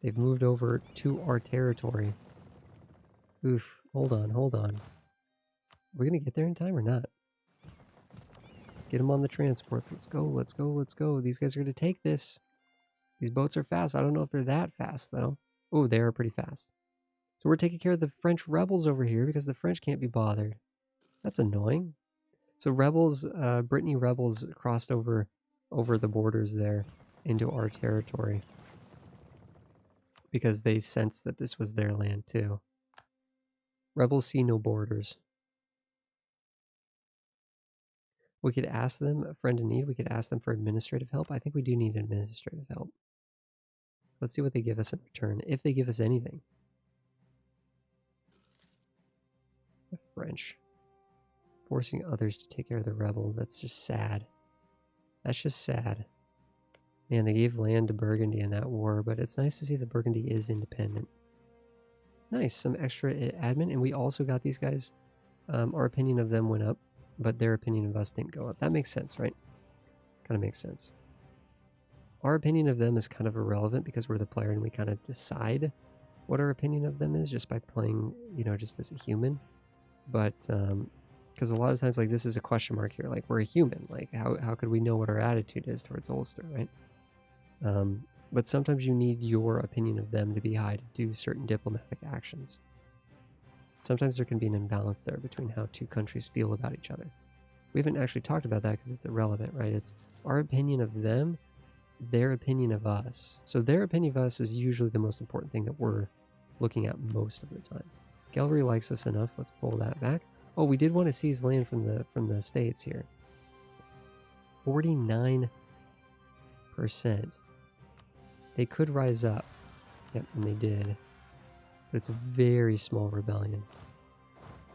They've moved over to our territory. Oof. Hold on, hold on. We're going to get there in time or not? Get them on the transports. Let's go, let's go, let's go. These guys are going to take this. These boats are fast. I don't know if they're that fast, though. Oh, they are pretty fast. So we're taking care of the French rebels over here because the French can't be bothered. That's annoying. So rebels, Brittany rebels crossed over the borders there into our territory because they sensed that this was their land too. Rebels see no borders. We could ask them, a friend in need, we could ask them for administrative help. I think we do need administrative help. Let's see what they give us in return, if they give us anything. The French. Forcing others to take care of the rebels. That's just sad. That's just sad. Man, they gave land to Burgundy in that war, but it's nice to see that Burgundy is independent. Nice, some extra admin, and we also got these guys. Our opinion of them went up, but their opinion of us didn't go up. That makes sense, right? Kind of makes sense. Our opinion of them is kind of irrelevant because we're the player and we kind of decide what our opinion of them is just by playing, you know, just as a human. But, because a lot of times, like, this is a question mark here. Like, we're a human. Like, how could we know what our attitude is towards Ulster, right? But sometimes you need your opinion of them to be high to do certain diplomatic actions. Sometimes there can be an imbalance there between how two countries feel about each other. We haven't actually talked about that because it's irrelevant, right? It's our opinion of them, their opinion of us. So their opinion of us is usually the most important thing that we're looking at most of the time. Gallery likes us enough. Let's pull that back. Oh, we did want to seize land from the states here. 49%. They could rise up. Yep, and they did. But it's a very small rebellion.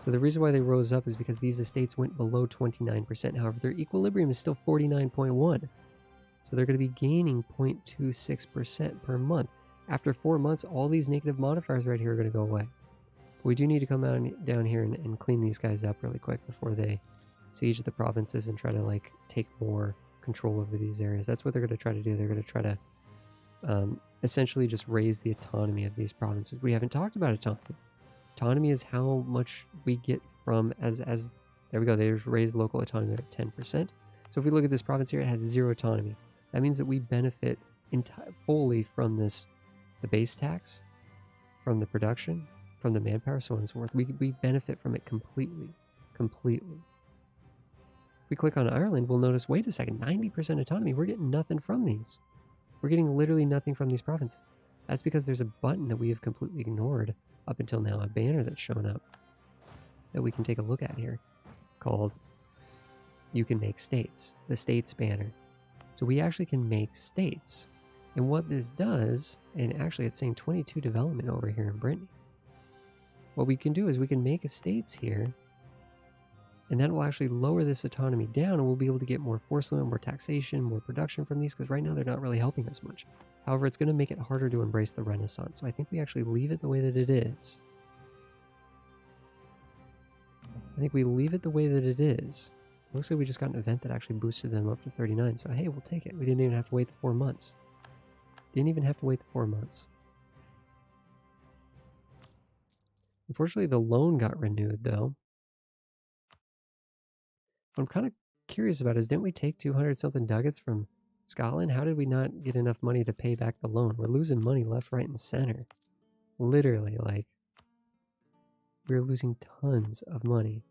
So the reason why they rose up is because these estates went below 29%. However, their equilibrium is still 49.1. So they're going to be gaining 0.26% per month. After 4 months, all these negative modifiers right here are going to go away. We do need to come down here and clean these guys up really quick before they siege the provinces and try to, like, take more control over these areas. That's what they're going to try to do. They're going to try to essentially just raise the autonomy of these provinces. We haven't talked about autonomy. Autonomy is how much we get from as there we go. They just raised local autonomy at 10%. So if we look at this province here, it has 0 autonomy. That means that we benefit fully from this, the base tax, from the production, from the manpower, so on and so forth. We benefit from it completely. Completely. If we click on Ireland, we'll notice, wait a second, 90% autonomy. We're getting nothing from these. We're getting literally nothing from these provinces. That's because there's a button that we have completely ignored up until now, a banner that's shown up that we can take a look at here called You Can Make States, the States banner. So we actually can make states. And what this does, and actually it's saying 22 development over here in Brittany. What we can do is we can make estates here, and that will actually lower this autonomy down, and we'll be able to get more force limit, more taxation, more production from these, because right now they're not really helping us much. However, it's going to make it harder to embrace the Renaissance, so I think we actually leave it the way that it is. I think we leave it the way that it is. It looks like we just got an event that actually boosted them up to 39, so hey, we'll take it. We didn't even have to wait the 4 months. Didn't even have to wait the 4 months. Unfortunately, the loan got renewed, though. What I'm kind of curious about is, didn't we take 200-something ducats from Scotland? How did we not get enough money to pay back the loan? We're losing money left, right, and center. Literally, like, we're losing tons of money.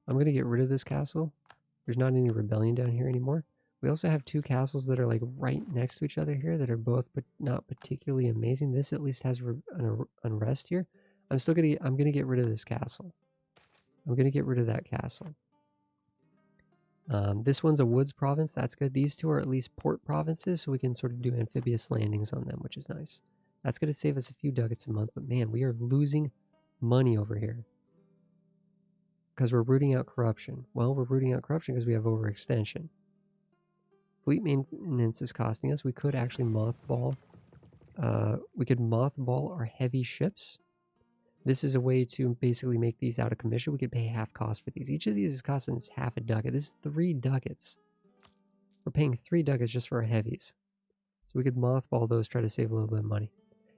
I'm going to get rid of this castle. There's not any rebellion down here anymore. We also have 2 castles that are, like, right next to each other here that are both but not particularly amazing. This at least has an unrest here. I'm going to get rid of this castle. I'm going to get rid of that castle. This one's a woods province. That's good. These 2 are at least port provinces, so we can sort of do amphibious landings on them, which is nice. That's going to save us a few ducats a month, but man, we are losing money over here because we're rooting out corruption. Well, we're rooting out corruption because we have overextension. Fleet maintenance is costing us. We could actually mothball. We could mothball our heavy ships. This is a way to basically make these out of commission. We could pay half cost for these. Each of these is costing us half a ducat. This is 3 ducats. We're paying 3 ducats just for our heavies. So we could mothball those, try to save a little bit of money.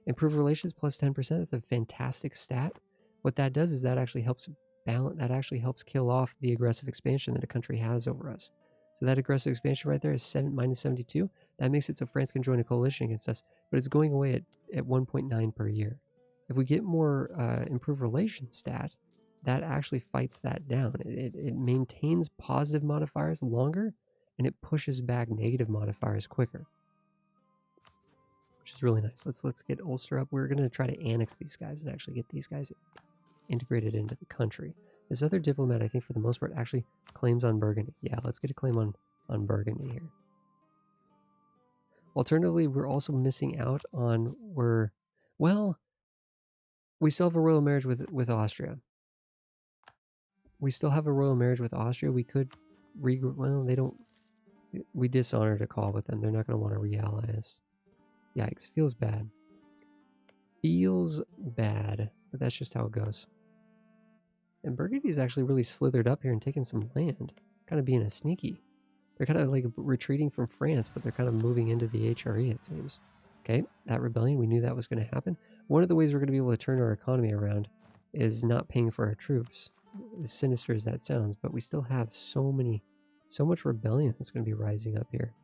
Improve relations plus 10%. That's a fantastic stat. What that does is that actually helps balance. That actually helps kill off the aggressive expansion that a country has over us. So that aggressive expansion right there is minus 72. That makes it so France can join a coalition against us, but it's going away at 1.9 per year. If we get more improved relations stat, that actually fights that down. It maintains positive modifiers longer, and it pushes back negative modifiers quicker, which is really nice. Let's get Ulster up. We're going to try to annex these guys and actually get these guys integrated into the country. This other diplomat, I think, for the most part, actually claims on Burgundy. Yeah, let's get a claim on Burgundy here. Alternatively, we're also missing out on well, we still have a royal marriage with Austria. We still have a royal marriage with Austria. We could well, they don't. We dishonored a call with them. They're not going to want to re-ally us. Yikes, feels bad. Feels bad, but that's just how it goes. And Burgundy's actually really slithered up here and taken some land. Kind of being a sneaky. They're kind of like retreating from France, but they're kind of moving into the HRE, it seems. Okay, that rebellion, we knew that was going to happen. One of the ways we're going to be able to turn our economy around is not paying for our troops. As sinister as that sounds, but we still have so much rebellion that's going to be rising up here.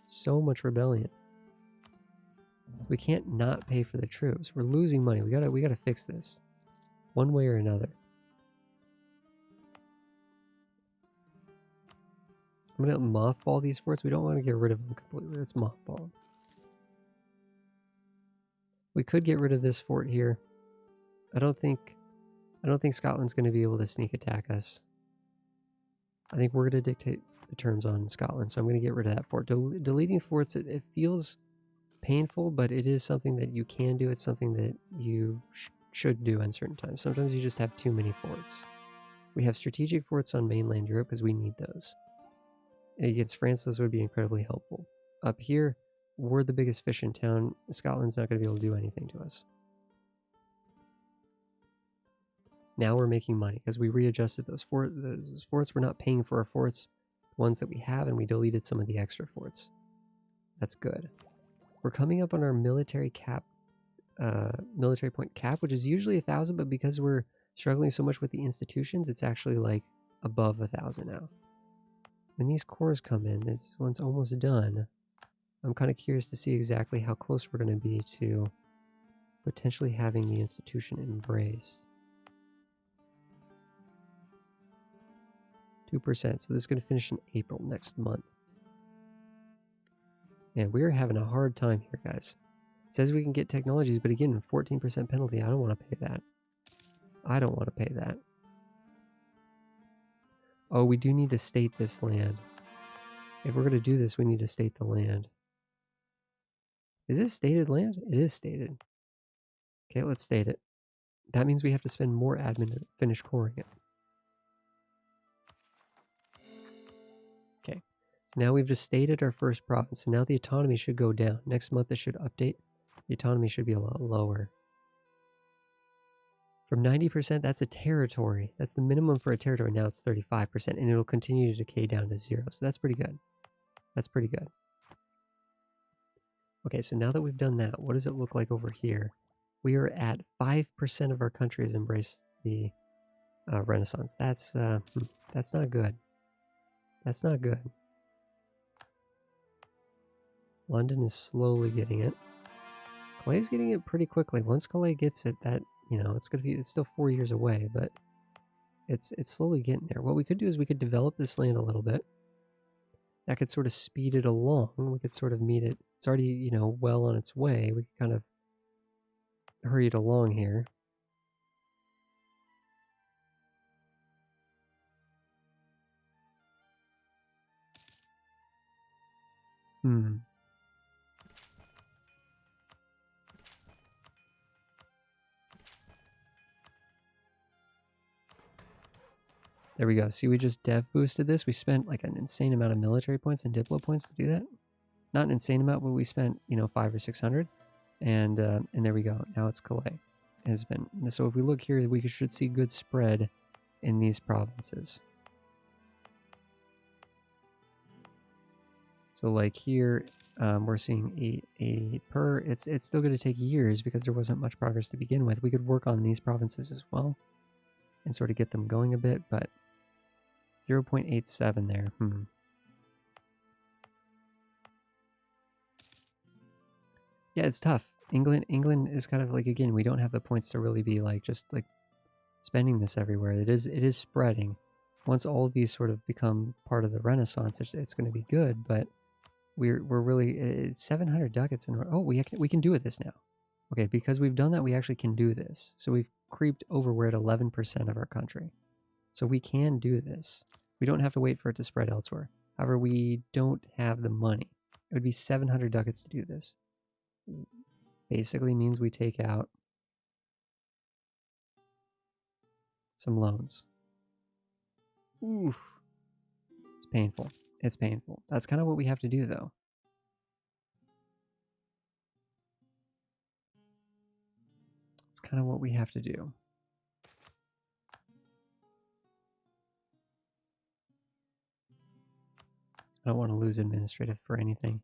So much rebellion. We can't not pay for the troops. We're losing money. We gotta fix this, one way or another. I'm gonna mothball these forts. We don't want to get rid of them completely. Let's mothball them. We could get rid of this fort here. I don't think Scotland's going to be able to sneak attack us. I think we're going to dictate the terms on Scotland, so I'm going to get rid of that fort. Deleting forts, it feels painful, but it is something that you can do. It's something that you should do in certain times. Sometimes you just have too many forts. We have strategic forts on mainland Europe because we need those. And against France, those would be incredibly helpful. Up here, we're the biggest fish in town. Scotland's not going to be able to do anything to us. Now we're making money because we readjusted those forts. We're not paying for our forts, the ones that we have, and we deleted some of the extra forts. That's good. We're coming up on our military point cap, which is usually 1,000, but because we're struggling so much with the institutions, it's actually like above 1,000 now. When these cores come in, this one's almost done. I'm kind of curious to see exactly how close we're going to be to potentially having the institution embraced. 2%. So this is going to finish in April next month. And we're having a hard time here, guys. It says we can get technologies, but again, 14% penalty. I don't want to pay that. I don't want to pay that. Oh, we do need to state this land. If we're going to do this, we need to state the land. Is this stated land? It is stated. Okay, let's state it. That means we have to spend more admin to finish coring it. Okay, so now we've just stated our first province. So now the autonomy should go down. Next month it should update. The autonomy should be a lot lower. From 90%, that's a territory. That's the minimum for a territory. Now it's 35%, and it'll continue to decay down to 0. So that's pretty good. That's pretty good. Okay, so now that we've done that, what does it look like over here? We are at 5% of our country has embraced the Renaissance. That's not good. That's not good. London is slowly getting it. Calais's getting it pretty quickly. Once Calais gets it, that, you know, it's still 4 years away, but it's slowly getting there. What we could do is we could develop this land a little bit. That could sort of speed it along. We could sort of meet it. It's already, you know, well on its way. We could kind of hurry it along here. There we go. See, we just dev boosted this. We spent like an insane amount of military points and diplo points to do that. Not an insane amount, but we spent, you know, 500 or 600. And there we go. Now it's Calais. It has been. So if we look here, we should see good spread in these provinces. So like here, we're seeing a per. It's still going to take years because there wasn't much progress to begin with. We could work on these provinces as well and sort of get them going a bit, but 0.87 there. Yeah, it's tough. England is kind of like, again, we don't have the points to really be like just like spending this everywhere. It is spreading. Once all of these sort of become part of the Renaissance, it's going to be good. But we're really, it's 700 ducats in. Oh, we can do it this now. Okay, because we've done that, we actually can do this. So we've creeped over. We're at 11% of our country, so we can do this. We don't have to wait for it to spread elsewhere. However, we don't have the money. It would be 700 ducats to do this. Basically means we take out some loans. Oof. It's painful. It's painful. That's kind of what we have to do, though. It's kind of what we have to do. I don't want to lose administrative for anything.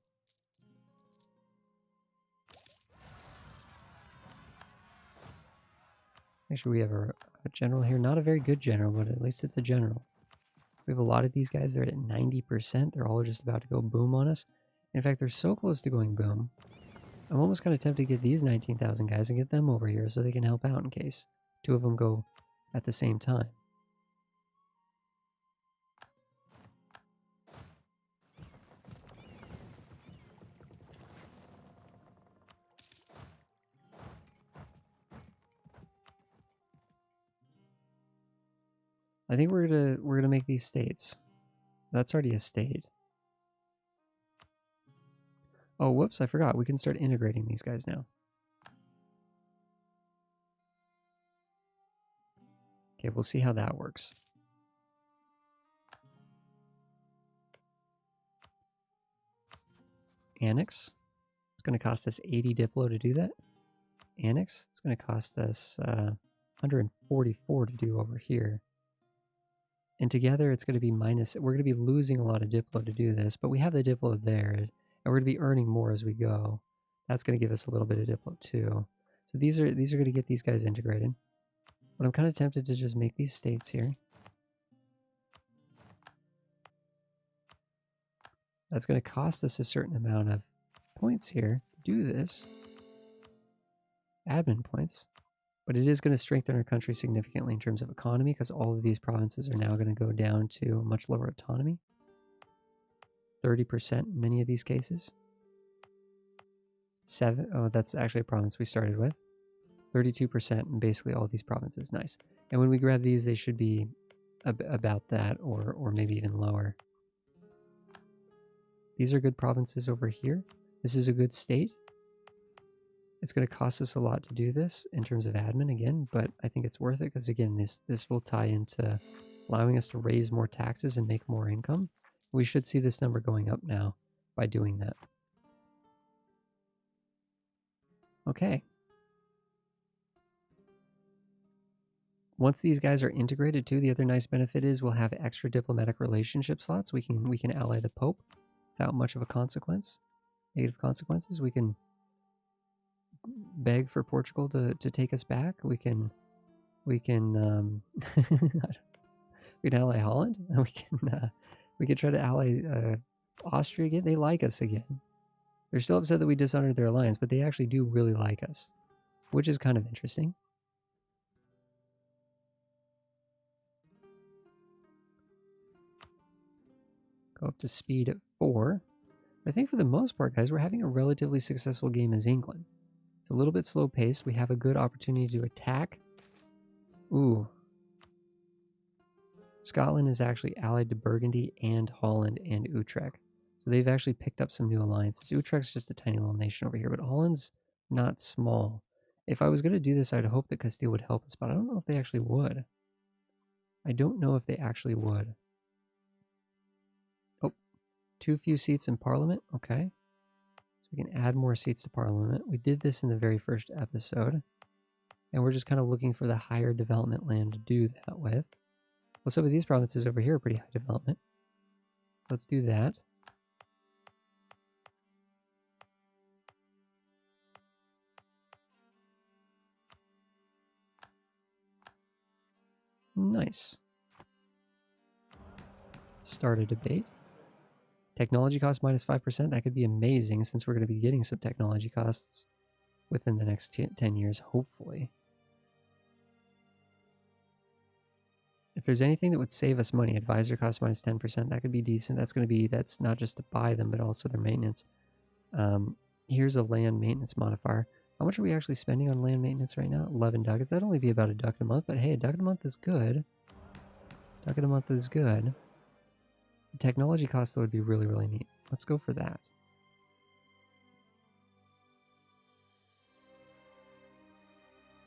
Make sure we have a general here. Not a very good general, but at least it's a general. We have a lot of these guys. They're at 90%. They're all just about to go boom on us. In fact, they're so close to going boom. I'm almost kind of tempted to get these 19,000 guys and get them over here so they can help out in case two of them go at the same time. I think we're gonna make these states. That's already a state. Oh, whoops, I forgot. We can start integrating these guys now. Okay, we'll see how that works. Annex. It's going to cost us 80 diplo to do that. Annex. It's going to cost us 144 to do over here. And together it's going to be minus... We're going to be losing a lot of diplo to do this, but we have the diplo there, and we're going to be earning more as we go. That's going to give us a little bit of diplo too. So these are going to get these guys integrated. But I'm kind of tempted to just make these states here. That's going to cost us a certain amount of points here to do this. Admin points. But it is going to strengthen our country significantly in terms of economy because all of these provinces are now going to go down to much lower autonomy. 30% in many of these cases. 7, oh, that's actually a province we started with. 32% in basically all these provinces. Nice. And when we grab these, they should be about that or maybe even lower. These are good provinces over here. This is a good state. It's going to cost us a lot to do this in terms of admin again, but I think it's worth it because again, this will tie into allowing us to raise more taxes and make more income. We should see this number going up now by doing that. Okay. Once these guys are integrated too, the other nice benefit is we'll have extra diplomatic relationship slots. We can ally the Pope without much of a consequence. Negative consequences. We can beg for Portugal to take us back. We can we can ally Holland. We can try to ally Austria again. They like us again. They're still upset that we dishonored their alliance, but they actually do really like us, which is kind of interesting. Go up to speed at 4. I think for the most part, guys, we're having a relatively successful game as England. It's a little bit slow paced. We have a good opportunity to attack. Ooh. Scotland is actually allied to Burgundy and Holland and Utrecht. So they've actually picked up some new alliances. Utrecht's just a tiny little nation over here, but Holland's not small. If I was going to do this, I'd hope that Castile would help us, but I don't know if they actually would. I don't know if they actually would. Oh, too few seats in Parliament? Okay. So we can add more seats to Parliament. We did this in the very first episode. And we're just kind of looking for the higher development land to do that with. Well, some of these provinces over here are pretty high development. So let's do that. Nice. Start a debate. Technology cost minus 5%. That could be amazing since we're going to be getting some technology costs within the next 10 years, hopefully. If there's anything that would save us money, advisor cost minus 10%, that could be decent. That's not just to buy them, but also their maintenance. Here's a land maintenance modifier. How much are we actually spending on land maintenance right now? 11 ducats. That'd only be about a ducat a month, but hey, a ducat a month is good. Ducat a month is good. The technology cost, though, would be really, really neat. Let's go for that.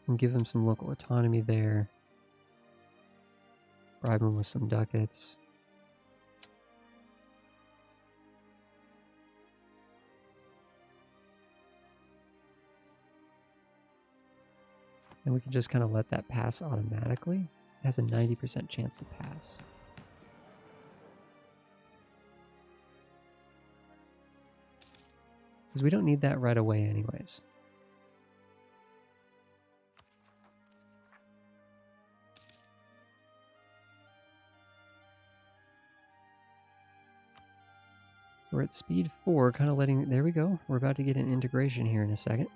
And give them some local autonomy there. Bribe them with some ducats. And we can just kind of let that pass automatically. It has a 90% chance to pass. Because we don't need that right away anyways. So we're at speed 4, kind of letting... There we go. We're about to get an integration here in a second.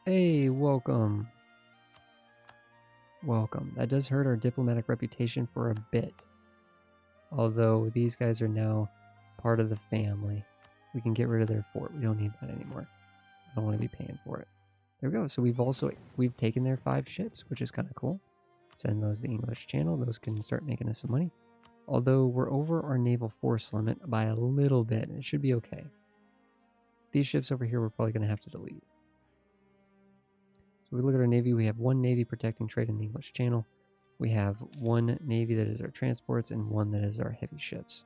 Hey, welcome. Welcome. That does hurt our diplomatic reputation for a bit. Although these guys are now part of the family. We can get rid of their fort. We don't need that anymore. I don't want to be paying for it. There we go. So we've taken their 5 ships, which is kind of cool. Send those to the English Channel. Those can start making us some money. Although we're over our naval force limit by a little bit. It should be okay. These ships over here we're probably going to have to delete. So we look at our navy. We have 1 navy protecting trade in the English Channel. We have 1 navy that is our transports and 1 that is our heavy ships.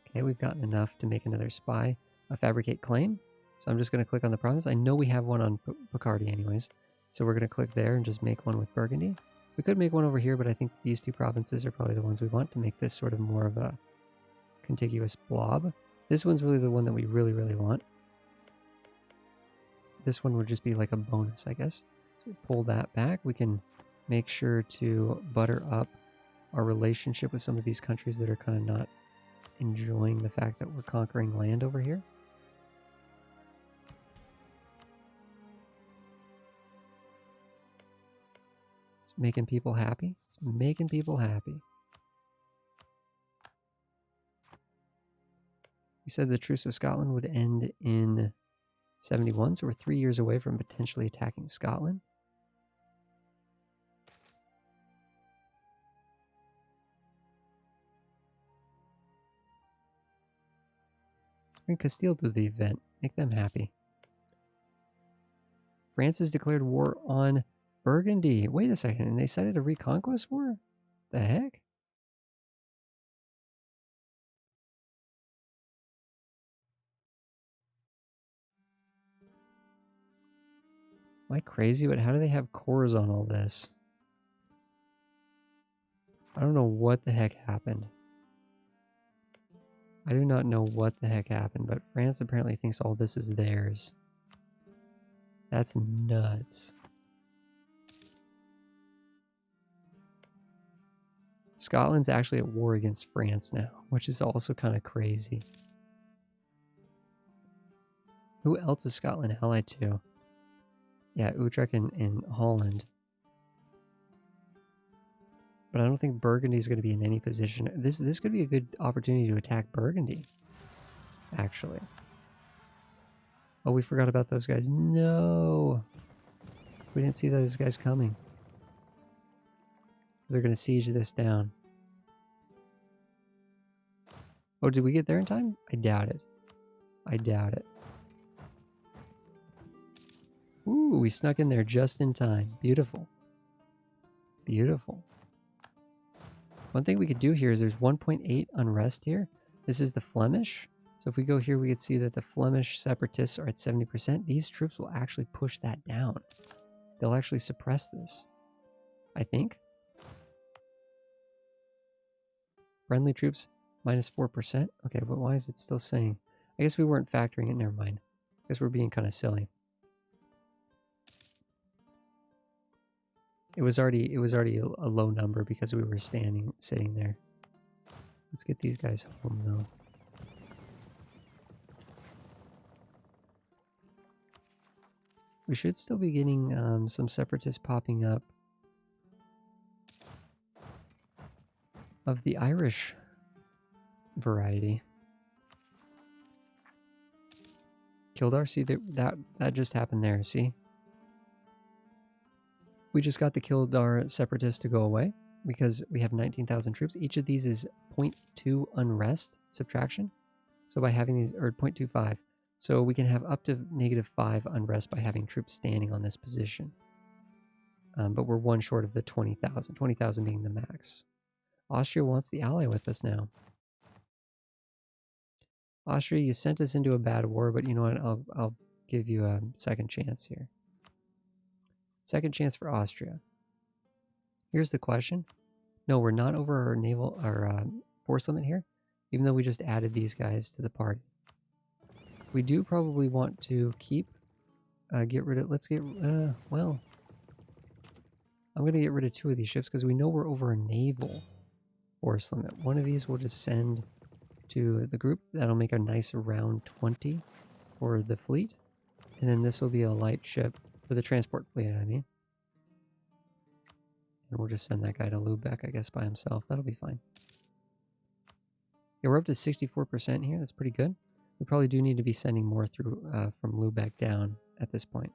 Okay, we've gotten enough to make another spy. A fabricate claim. So I'm just going to click on the province. I know we have one on Picardy anyways. So we're going to click there and just make one with Burgundy. We could make one over here, but I think these 2 provinces are probably the ones we want to make this sort of more of a contiguous blob. This one's really the one that we really, really want. This one would just be like a bonus, I guess. So pull that back. We can make sure to butter up our relationship with some of these countries that are kind of not enjoying the fact that we're conquering land over here. It's making people happy. It's making people happy. We said the truce with Scotland would end in 71, so we're 3 years away from potentially attacking Scotland. Let's bring Castile to the event. Make them happy. France has declared war on Burgundy. Wait a second, and they cited a reconquest war? The heck? Am I crazy? But how do they have cores on all this? I don't know what the heck happened. I do not know what the heck happened, but France apparently thinks all this is theirs. That's nuts. Scotland's actually at war against France now, which is also kind of crazy. Who else is Scotland allied to? Yeah, Utrecht and Holland. But I don't think Burgundy is going to be in any position. This could be a good opportunity to attack Burgundy, actually. Oh, we forgot about those guys. No! We didn't see those guys coming. So they're going to siege this down. Oh, did we get there in time? I doubt it. I doubt it. Ooh, we snuck in there just in time. Beautiful. Beautiful. One thing we could do here is there's 1.8 unrest here. This is the Flemish. So if we go here, we could see that the Flemish separatists are at 70%. These troops will actually push that down. They'll actually suppress this, I think. Friendly troops, minus 4%. Okay, but why is it still saying? I guess we weren't factoring it. Never mind. I guess we're being kind of silly. It was already a low number because we were sitting there. Let's get these guys home though. We should still be getting some separatists popping up of the Irish variety. Kildare, see that just happened there, see? We just got the Kildare separatists to go away because we have 19,000 troops. Each of these is 0.2 unrest subtraction. So by having these, or 0.25. So we can have up to -5 unrest by having troops standing on this position. But we're one short of the 20,000. 20,000 being the max. Austria wants the ally with us now. Austria, you sent us into a bad war, but you know what? I'll give you a second chance here. Second chance for Austria. Here's the question. No, we're not over our force limit here, even though we just added these guys to the party. We do probably want to get rid of, well, I'm going to get rid of 2 of these ships because we know we're over a naval force limit. One of these we'll just send to the group. That'll make a nice round 20 for the fleet. And then this will be a light ship for the transport fleet, I mean. And we'll just send that guy to Lubeck, I guess, by himself. That'll be fine. Yeah, we're up to 64% here. That's pretty good. We probably do need to be sending more through from Lubeck down at this point.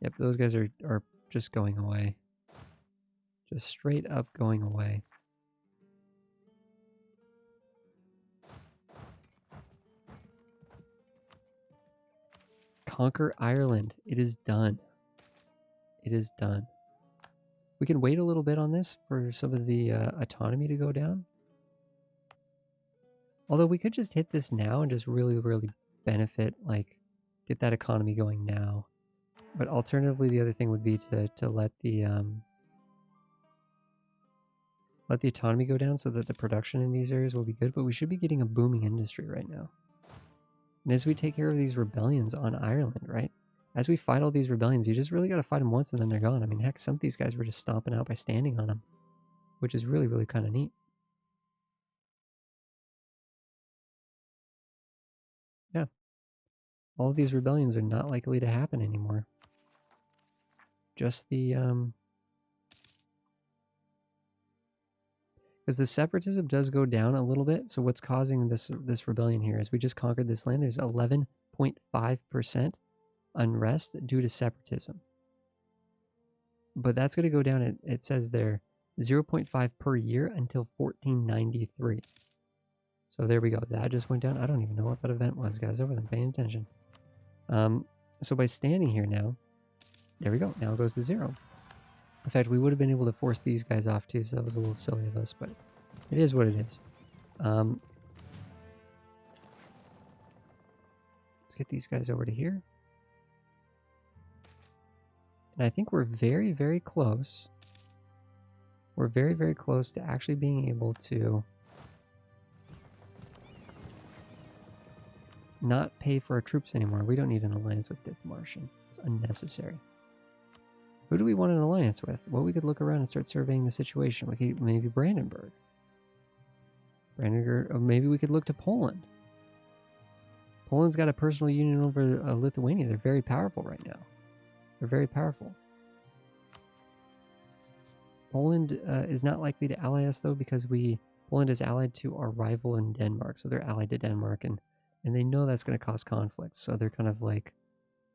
Yep, those guys are just going away. Just straight up going away. Conquer Ireland. It is done. It is done. We can wait a little bit on this for some of the autonomy to go down. Although we could just hit this now and just really, really benefit, like, get that economy going now. But alternatively, the other thing would be to let the autonomy go down so that the production in these areas will be good. But we should be getting a booming industry right now. And as we take care of these rebellions on Ireland, right? As we fight all these rebellions, you just really got to fight them once and then they're gone. I mean, heck, some of these guys were just stomping out by standing on them, which is really, really kind of neat. Yeah. All of these rebellions are not likely to happen anymore. Just the, because the separatism does go down a little bit. So what's causing this rebellion here is we just conquered this land. There's 11.5% unrest due to separatism. But that's going to go down, it says there, 0.5 per year until 1493. So there we go. That just went down. I don't even know what that event was, guys. I wasn't paying attention. So by standing here now, there we go. Now it goes to 0. In fact, we would have been able to force these guys off too, so that was a little silly of us, but it is what it is. Let's get these guys over to here. And I think we're very, very close. We're very, very close to actually being able to not pay for our troops anymore. We don't need an alliance with Dithmarschen. It's unnecessary. Who do we want an alliance with? Well, we could look around and start surveying the situation. We could maybe Brandenburg. Or maybe we could look to Poland. Poland's got a personal union over Lithuania. They're very powerful right now. They're very powerful. Poland is not likely to ally us, though, because Poland is allied to our rival in Denmark. So they're allied to Denmark, and they know that's going to cause conflict. So they're kind of like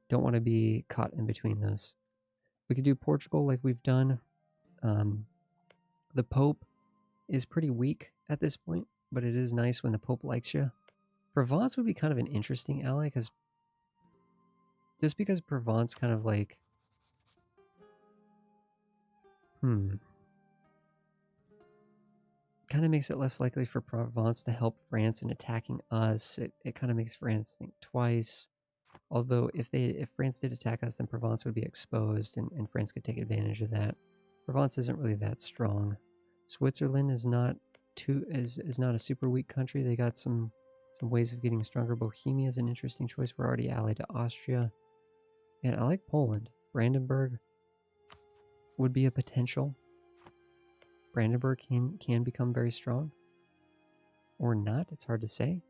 Don't want to be caught in between those. We could do Portugal like we've done. The Pope is pretty weak at this point, but it is nice when the Pope likes you. Provence would be kind of an interesting ally, because Provence kind of like, kind of makes it less likely for Provence to help France in attacking us. It kind of makes France think twice. Although if France did attack us, then Provence would be exposed, and France could take advantage of that. Provence isn't really that strong. Switzerland is not not a super weak country. They got some ways of getting stronger. Bohemia is an interesting choice. We're already allied to Austria. And I like Poland. Brandenburg would be a potential. Brandenburg can become very strong. Or not, it's hard to say.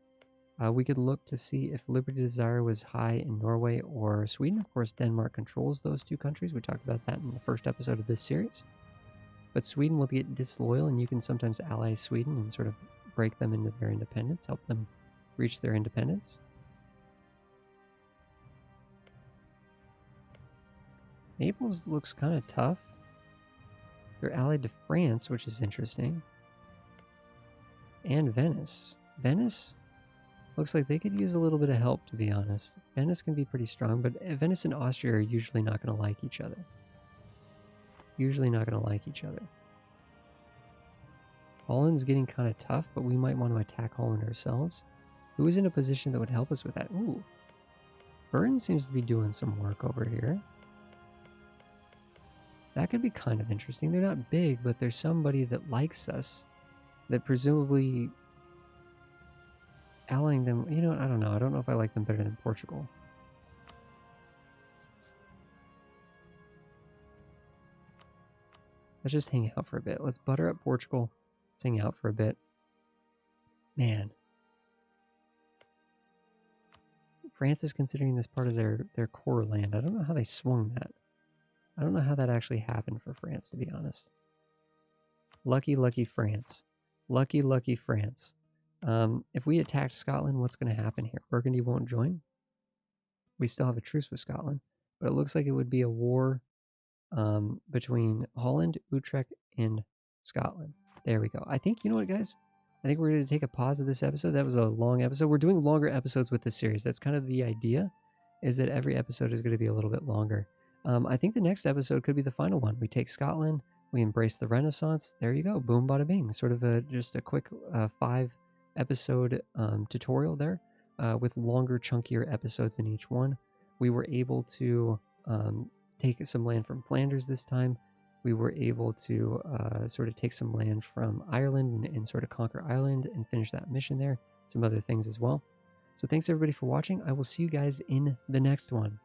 We could look to see if Liberty Desire was high in Norway or Sweden. Of course, Denmark controls those two countries. We talked about that in the first episode of this series. But Sweden will get disloyal, and you can sometimes ally Sweden and sort of break them into their independence, help them reach their independence. Naples looks kind of tough. They're allied to France, which is interesting. And Venice. Venice looks like they could use a little bit of help, to be honest. Venice can be pretty strong, but Venice and Austria are usually not going to like each other. Holland's getting kind of tough, but we might want to attack Holland ourselves. Who is in a position that would help us with that? Ooh. Britain seems to be doing some work over here. That could be kind of interesting. They're not big, but there's somebody that likes us, that presumably allying them. You know what? I don't know. I don't know if I like them better than Portugal. Let's just hang out for a bit. Let's butter up Portugal. Let's hang out for a bit. Man. France is considering this part of their core land. I don't know how they swung that. I don't know how that actually happened for France, to be honest. Lucky, lucky France. Lucky, lucky France. If we attacked Scotland, what's going to happen here? Burgundy won't join. We still have a truce with Scotland, but it looks like it would be a war between Holland, Utrecht, and Scotland. There we go. I think, you know what, guys? I think we're going to take a pause of this episode. That was a long episode. We're doing longer episodes with this series. That's kind of the idea, is that every episode is going to be a little bit longer. I think the next episode could be the final one. We take Scotland. We embrace the Renaissance. There you go. Boom, bada bing. Sort of just a quick 5-episode tutorial there with longer, chunkier episodes in each one. We were able to take some land from Flanders this time. We were able to sort of take some land from Ireland and sort of conquer Ireland and finish that mission there. Some other things as well. So thanks everybody for watching. I will see you guys in the next one.